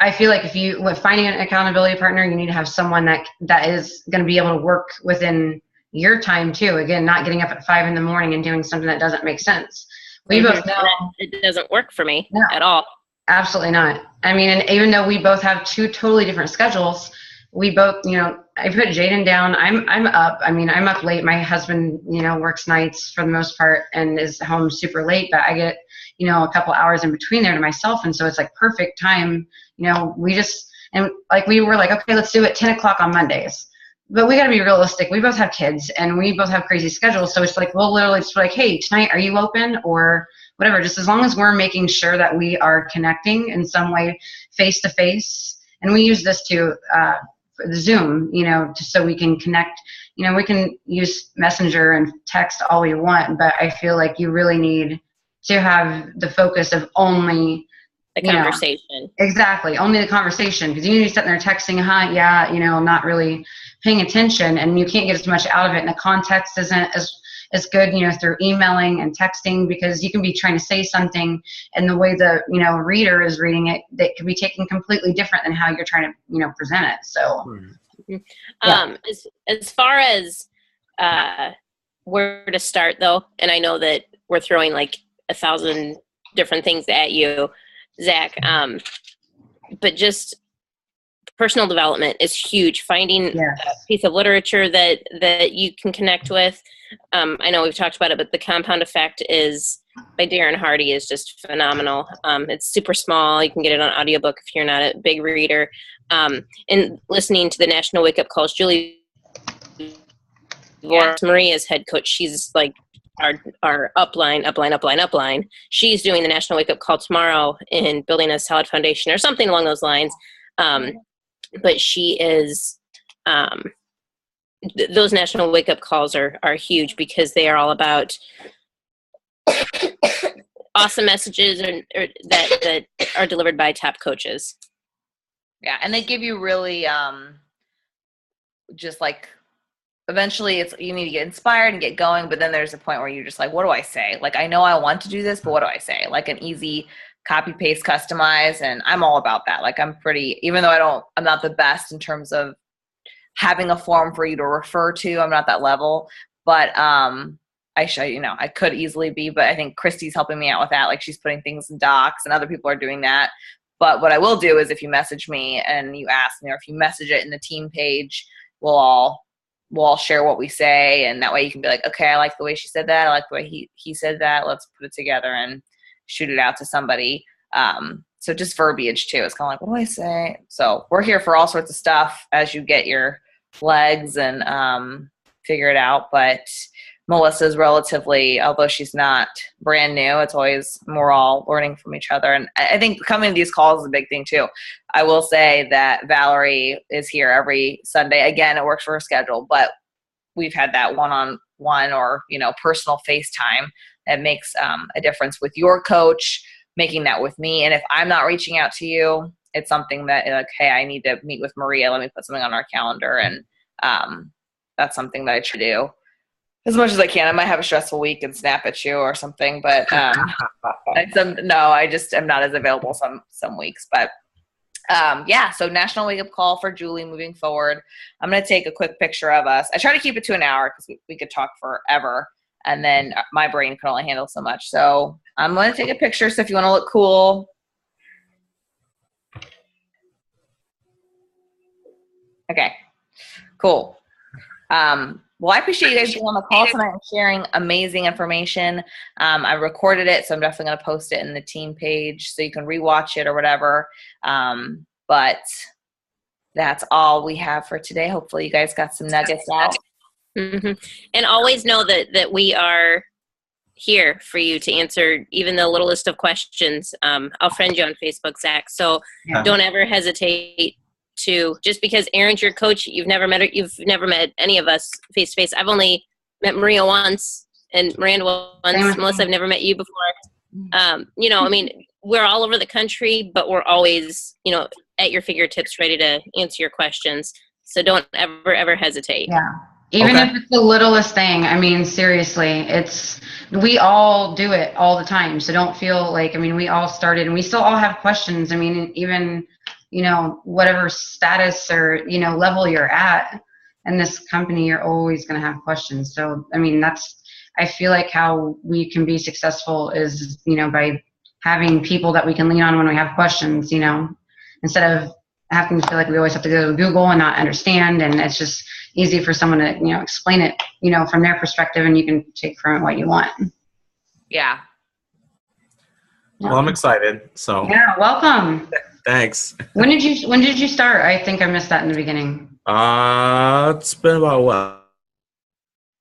I feel like with finding an accountability partner, you need to have someone that is going to be able to work within your time too. Again, not getting up at 5 in the morning and doing something that doesn't make sense. We both know it doesn't work for me at all. Absolutely not. And even though we both have 2 totally different schedules, we both, I put Jaden down. I'm up. I'm up late. My husband, works nights for the most part and is home super late, but I get, a couple hours in between there to myself. And so it's like perfect time. We were like, okay, let's do it 10 o'clock on Mondays. But we got to be realistic. We both have kids and we both have crazy schedules. So it's like, we'll literally just be like, hey, tonight, are you open or whatever? Just as long as we're making sure that we are connecting in some way face to face. And we use this for the Zoom, just so we can connect. We can use Messenger and text all we want, but I feel like you really need to have the focus of only the conversation. Exactly. Only the conversation. Because you need to be sitting there texting, not really paying attention, and you can't get as much out of it. And the context isn't as good, through emailing and texting, because you can be trying to say something and the way the, reader is reading it, that could be taken completely different than how you're trying to, present it. So, as far as where to start though, and I know that we're throwing like 1,000 different things at you, Zach, but just personal development is huge. Finding a piece of literature that you can connect with. I know we've talked about it, but The Compound Effect by Darren Hardy is just phenomenal. It's super small. You can get it on audiobook if you're not a big reader. And listening to the National Wake Up Calls, Julie Maria's head coach, she's like our upline. She's doing the National Wake Up Call tomorrow in building a solid foundation or something along those lines. But she is, those National Wake Up Calls are huge, because they are all about awesome messages that are delivered by top coaches. Yeah. And they give you really, just like, eventually you need to get inspired and get going, but then there's a point where you're just like, what do I say? Like, I know I want to do this, but what do I say? Like an easy copy, paste, customize. And I'm all about that. Like even though I'm not the best in terms of having a form for you to refer to. I'm not that level, but I could easily be, but I think Christy's helping me out with that. Like she's putting things in docs and other people are doing that. But what I will do is if you message me and you ask me, or if you message it in the team page, we'll all share what we say. And that way you can be like, okay, I like the way she said that. I like the way he said that. Let's put it together and shoot it out to somebody. So just verbiage too. It's kind of like, what do I say? So we're here for all sorts of stuff as you get your legs and figure it out. But Melissa's relatively, although she's not brand new, it's always we're all learning from each other. And I think coming to these calls is a big thing too. I will say that Valerie is here every Sunday. Again, it works for her schedule, but we've had that one-on-one or, personal FaceTime that makes a difference with your coach, making that with me. And if I'm not reaching out to you, it's something that like, hey, I need to meet with Maria. Let me put something on our calendar. And that's something that I try to do as much as I can. I might have a stressful week and snap at you or something, but I just am not as available some weeks. But so National Wake Up Call for Julie moving forward. I'm going to take a quick picture of us. I try to keep it to an hour because we could talk forever, and then my brain can only handle so much. So I'm going to take a picture. So if you want to look cool. Okay. Cool. Well, I appreciate you guys being on the call tonight and sharing amazing information. I recorded it, so I'm definitely going to post it in the team page so you can rewatch it or whatever. But that's all we have for today. Hopefully you guys got some nuggets out. Mm-hmm. And always know that we are here for you to answer even the littlest of questions. I'll friend you on Facebook, Zach. So don't ever hesitate to, just because Erin's your coach, you've never met any of us face to face. I've only met Maria once and Miranda once. Melissa, I've never met you before. I mean, we're all over the country, but we're always, at your fingertips, ready to answer your questions. So don't ever hesitate. Yeah. Even if it's the littlest thing, I mean, seriously, we all do it all the time. So don't feel like, I mean, we all started and we still all have questions. I mean, even, whatever status or, level you're at in this company, you're always going to have questions. So, I mean, I feel like how we can be successful is, by having people that we can lean on when we have questions, instead of having to feel like we always have to go to Google and not understand. And it's just easy for someone to, explain it, from their perspective, and you can take from it what you want. Yeah. Well, I'm excited. So yeah, welcome. Thanks. When did you start? I think I missed that in the beginning. It's been about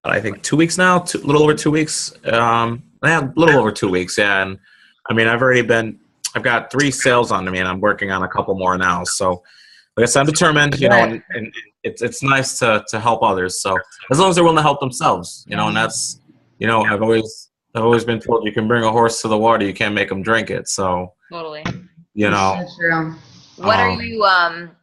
I think 2 weeks now, a little over 2 weeks. A little over 2 weeks. Yeah. And I mean, I've got 3 sales on me and I'm working on a couple more now. So like I said, I'm determined, and it's nice to help others. So as long as they're willing to help themselves, and that's, I've always been told you can bring a horse to the water, you can't make them drink it. So totally. That's true. What are you,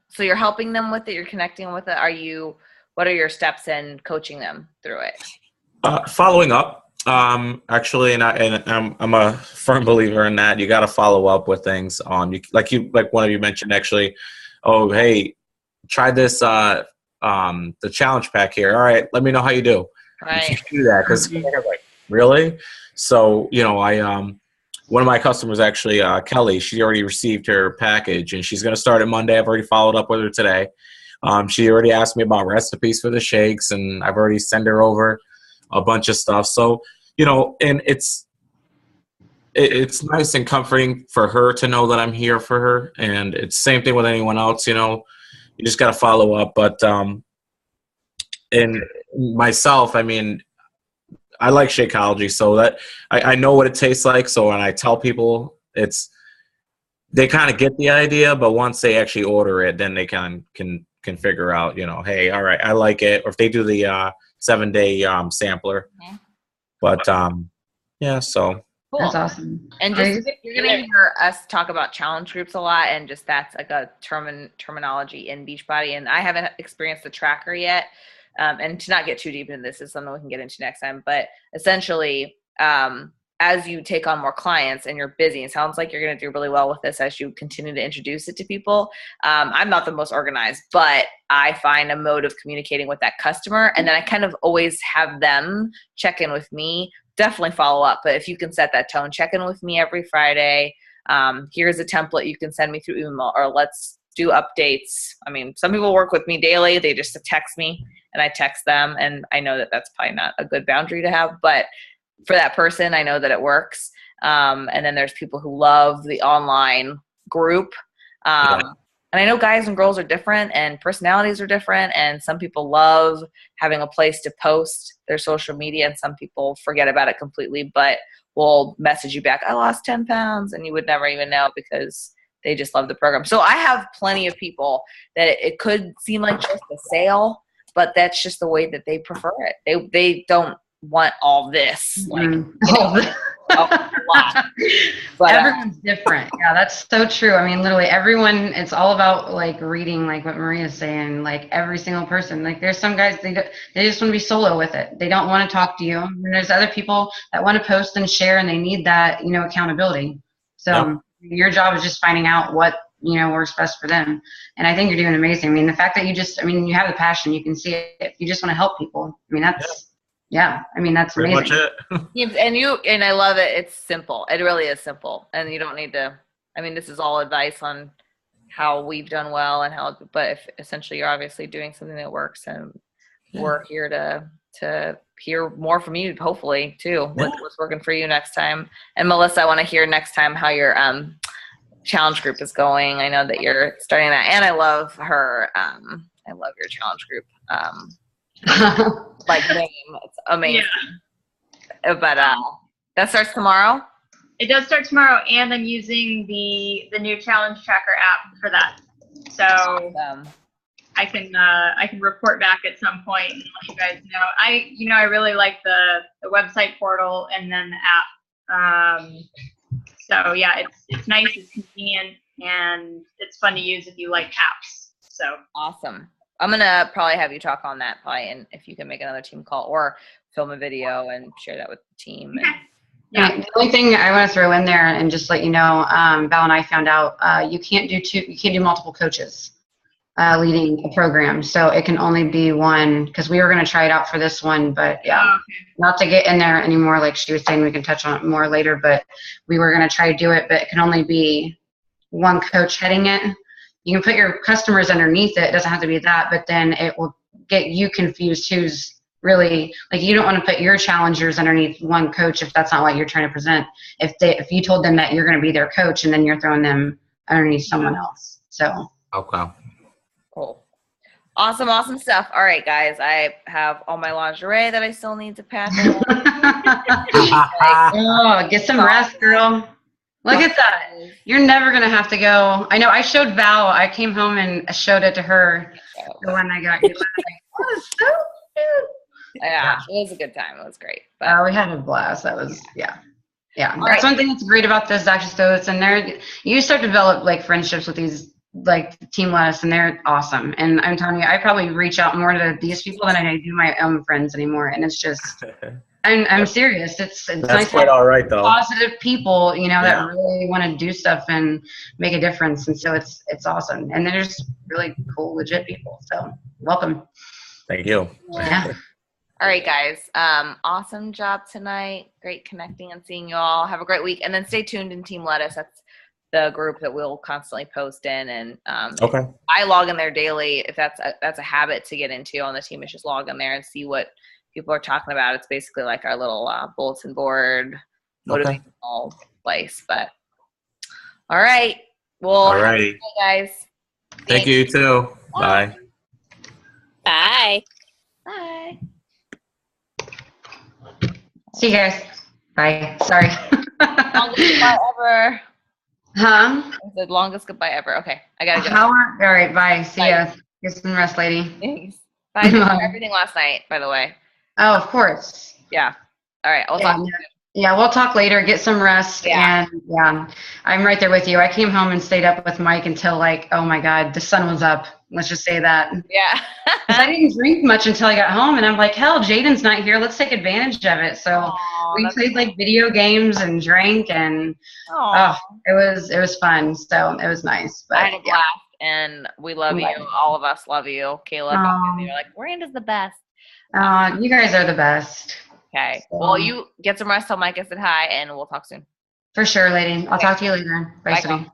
so you're helping them with it, you're connecting with it. What are your steps in coaching them through it? Following up, actually, and I'm a firm believer in that. You got to follow up with things like one of you mentioned, actually. Oh, hey, try this, the challenge pack here. All right, let me know how you do. Right. You can do that because they're like, really? So, one of my customers, actually, Kelly, she already received her package and she's going to start it Monday. I've already followed up with her today. She already asked me about recipes for the shakes and I've already sent her over a bunch of stuff. So, and it's nice and comforting for her to know that I'm here for her. And it's the same thing with anyone else, you just got to follow up. But, and myself, I mean, I like Shakeology, so that I know what it tastes like. So when I tell people, they kind of get the idea, but once they actually order it, then they can figure out, hey, all right, I like it. Or if they do the 7-day sampler, but yeah, so cool. That's awesome. And just you're gonna hear us talk about challenge groups a lot, and just that's like a terminology in Beachbody. And I haven't experienced the tracker yet. And to not get too deep into this is something we can get into next time. But essentially, as you take on more clients and you're busy, it sounds like you're going to do really well with this as you continue to introduce it to people. I'm not the most organized, but I find a mode of communicating with that customer. And then I kind of always have them check in with me, definitely follow up. But if you can set that tone, check in with me every Friday. Here's a template you can send me through email, or let's do updates. I mean, some people work with me daily. They just text me and I text them. And I know that that's probably not a good boundary to have, but for that person, I know that it works. And then there's people who love the online group. And I know guys and girls are different and personalities are different. And some people love having a place to post their social media and some people forget about it completely, but will message you back, I lost 10 pounds. And you would never even know because they just love the program. So I have plenty of people that it could seem like just a sale, but that's just the way that they prefer it. They don't want all this, like a lot. But everyone's different. Yeah, that's so true. I mean, literally everyone, it's all about like reading, like what Maria's saying, like every single person. Like there's some guys, they just want to be solo with it. They don't want to talk to you. And there's other people that want to post and share and they need that, accountability. So your job is just finding out what, works best for them. And I think you're doing amazing. I mean, the fact that you have the passion, you can see it. You just want to help people. I mean, that's that's pretty amazing. much it. and I love it. It's simple. It really is simple. And you don't need to, this is all advice on how we've done well and how, but if essentially you're obviously doing something that works, and we're here to hear more from you, hopefully too, what's working for you next time. And Melissa, I want to hear next time how your challenge group is going. I know that you're starting that, and I love her. I love your challenge group. Like name, it's amazing. Yeah. But that starts tomorrow. It does start tomorrow, and I'm using the new challenge tracker app for that. So awesome. I can report back at some point and let you guys know. I really like the website portal and then the app. So yeah, it's nice, it's convenient, and it's fun to use if you like apps. So awesome. I'm gonna probably have you talk on that and if you can make another team call or film a video and share that with the team. Okay. Yeah. The only thing I want to throw in there and just let you know, Val and I found out you can't do multiple coaches leading a program. So it can only be one, because we were going to try it out for this one, but yeah, not to get in there anymore. Like she was saying, we can touch on it more later, but we were going to try to do it, but it can only be one coach heading it. You can put your customers underneath it. It doesn't have to be that, but then it will get you confused who's really, like, you don't want to put your challengers underneath one coach if that's not what you're trying to present. If you told them that you're going to be their coach and then you're throwing them underneath someone else. So. Okay. Cool. Awesome stuff. All right, guys. I have all my lingerie that I still need to pack. Oh, get some rest, girl. Look at that. You're never going to have to go. I know I showed Val. I came home and showed it to her the one I got you. Oh, so cute. Yeah, it was a good time. It was great. But we had a blast. That was, yeah. That's one thing that's great about this, Dr. Stoats, and you start to develop like friendships with these like Team Lettuce, and they're awesome. And I'm telling you, I probably reach out more to these people than I do my own friends anymore. And it's just, I'm serious. It's that's nice quite all right though. Positive people, that really want to do stuff and make a difference. And so it's awesome. And they're just really cool, legit people. So welcome. Thank you. Yeah. All right, guys. Awesome job tonight. Great connecting and seeing you all. Have a great week. And then stay tuned in Team Lettuce. That's the group that we'll constantly post in. And okay. I log in there daily. If that's a habit to get into on the team, is just log in there and see what people are talking about. It's basically like our little bulletin board, motivational place. But all right. Well, all right, guys. Thank you too. Bye. Bye. Bye. See you guys. Bye. Sorry. Longest goodbye ever. Huh? The longest goodbye ever. Okay, I gotta go. All right. Bye. See ya. Get some rest, lady. Thanks. Bye. Thanks for everything last night, by the way. Oh, of course. Yeah. All right. I'll talk. Yeah, we'll talk later. Get some rest. Yeah. And I'm right there with you. I came home and stayed up with Mike until like, oh my God, the sun was up. Let's just say that. Yeah. I didn't drink much until I got home, and I'm like, hell, Jaden's not here. Let's take advantage of it. So we played like video games and drank, and it was fun. So it was nice. But I had a blast, and we love you. All of us love you. Kayla, you're like, Miranda's the best. You guys are the best. Okay. Well, you get some rest. Tell Mike I said hi, and we'll talk soon. For sure, lady. I'll talk to you later. Bye, sweetie.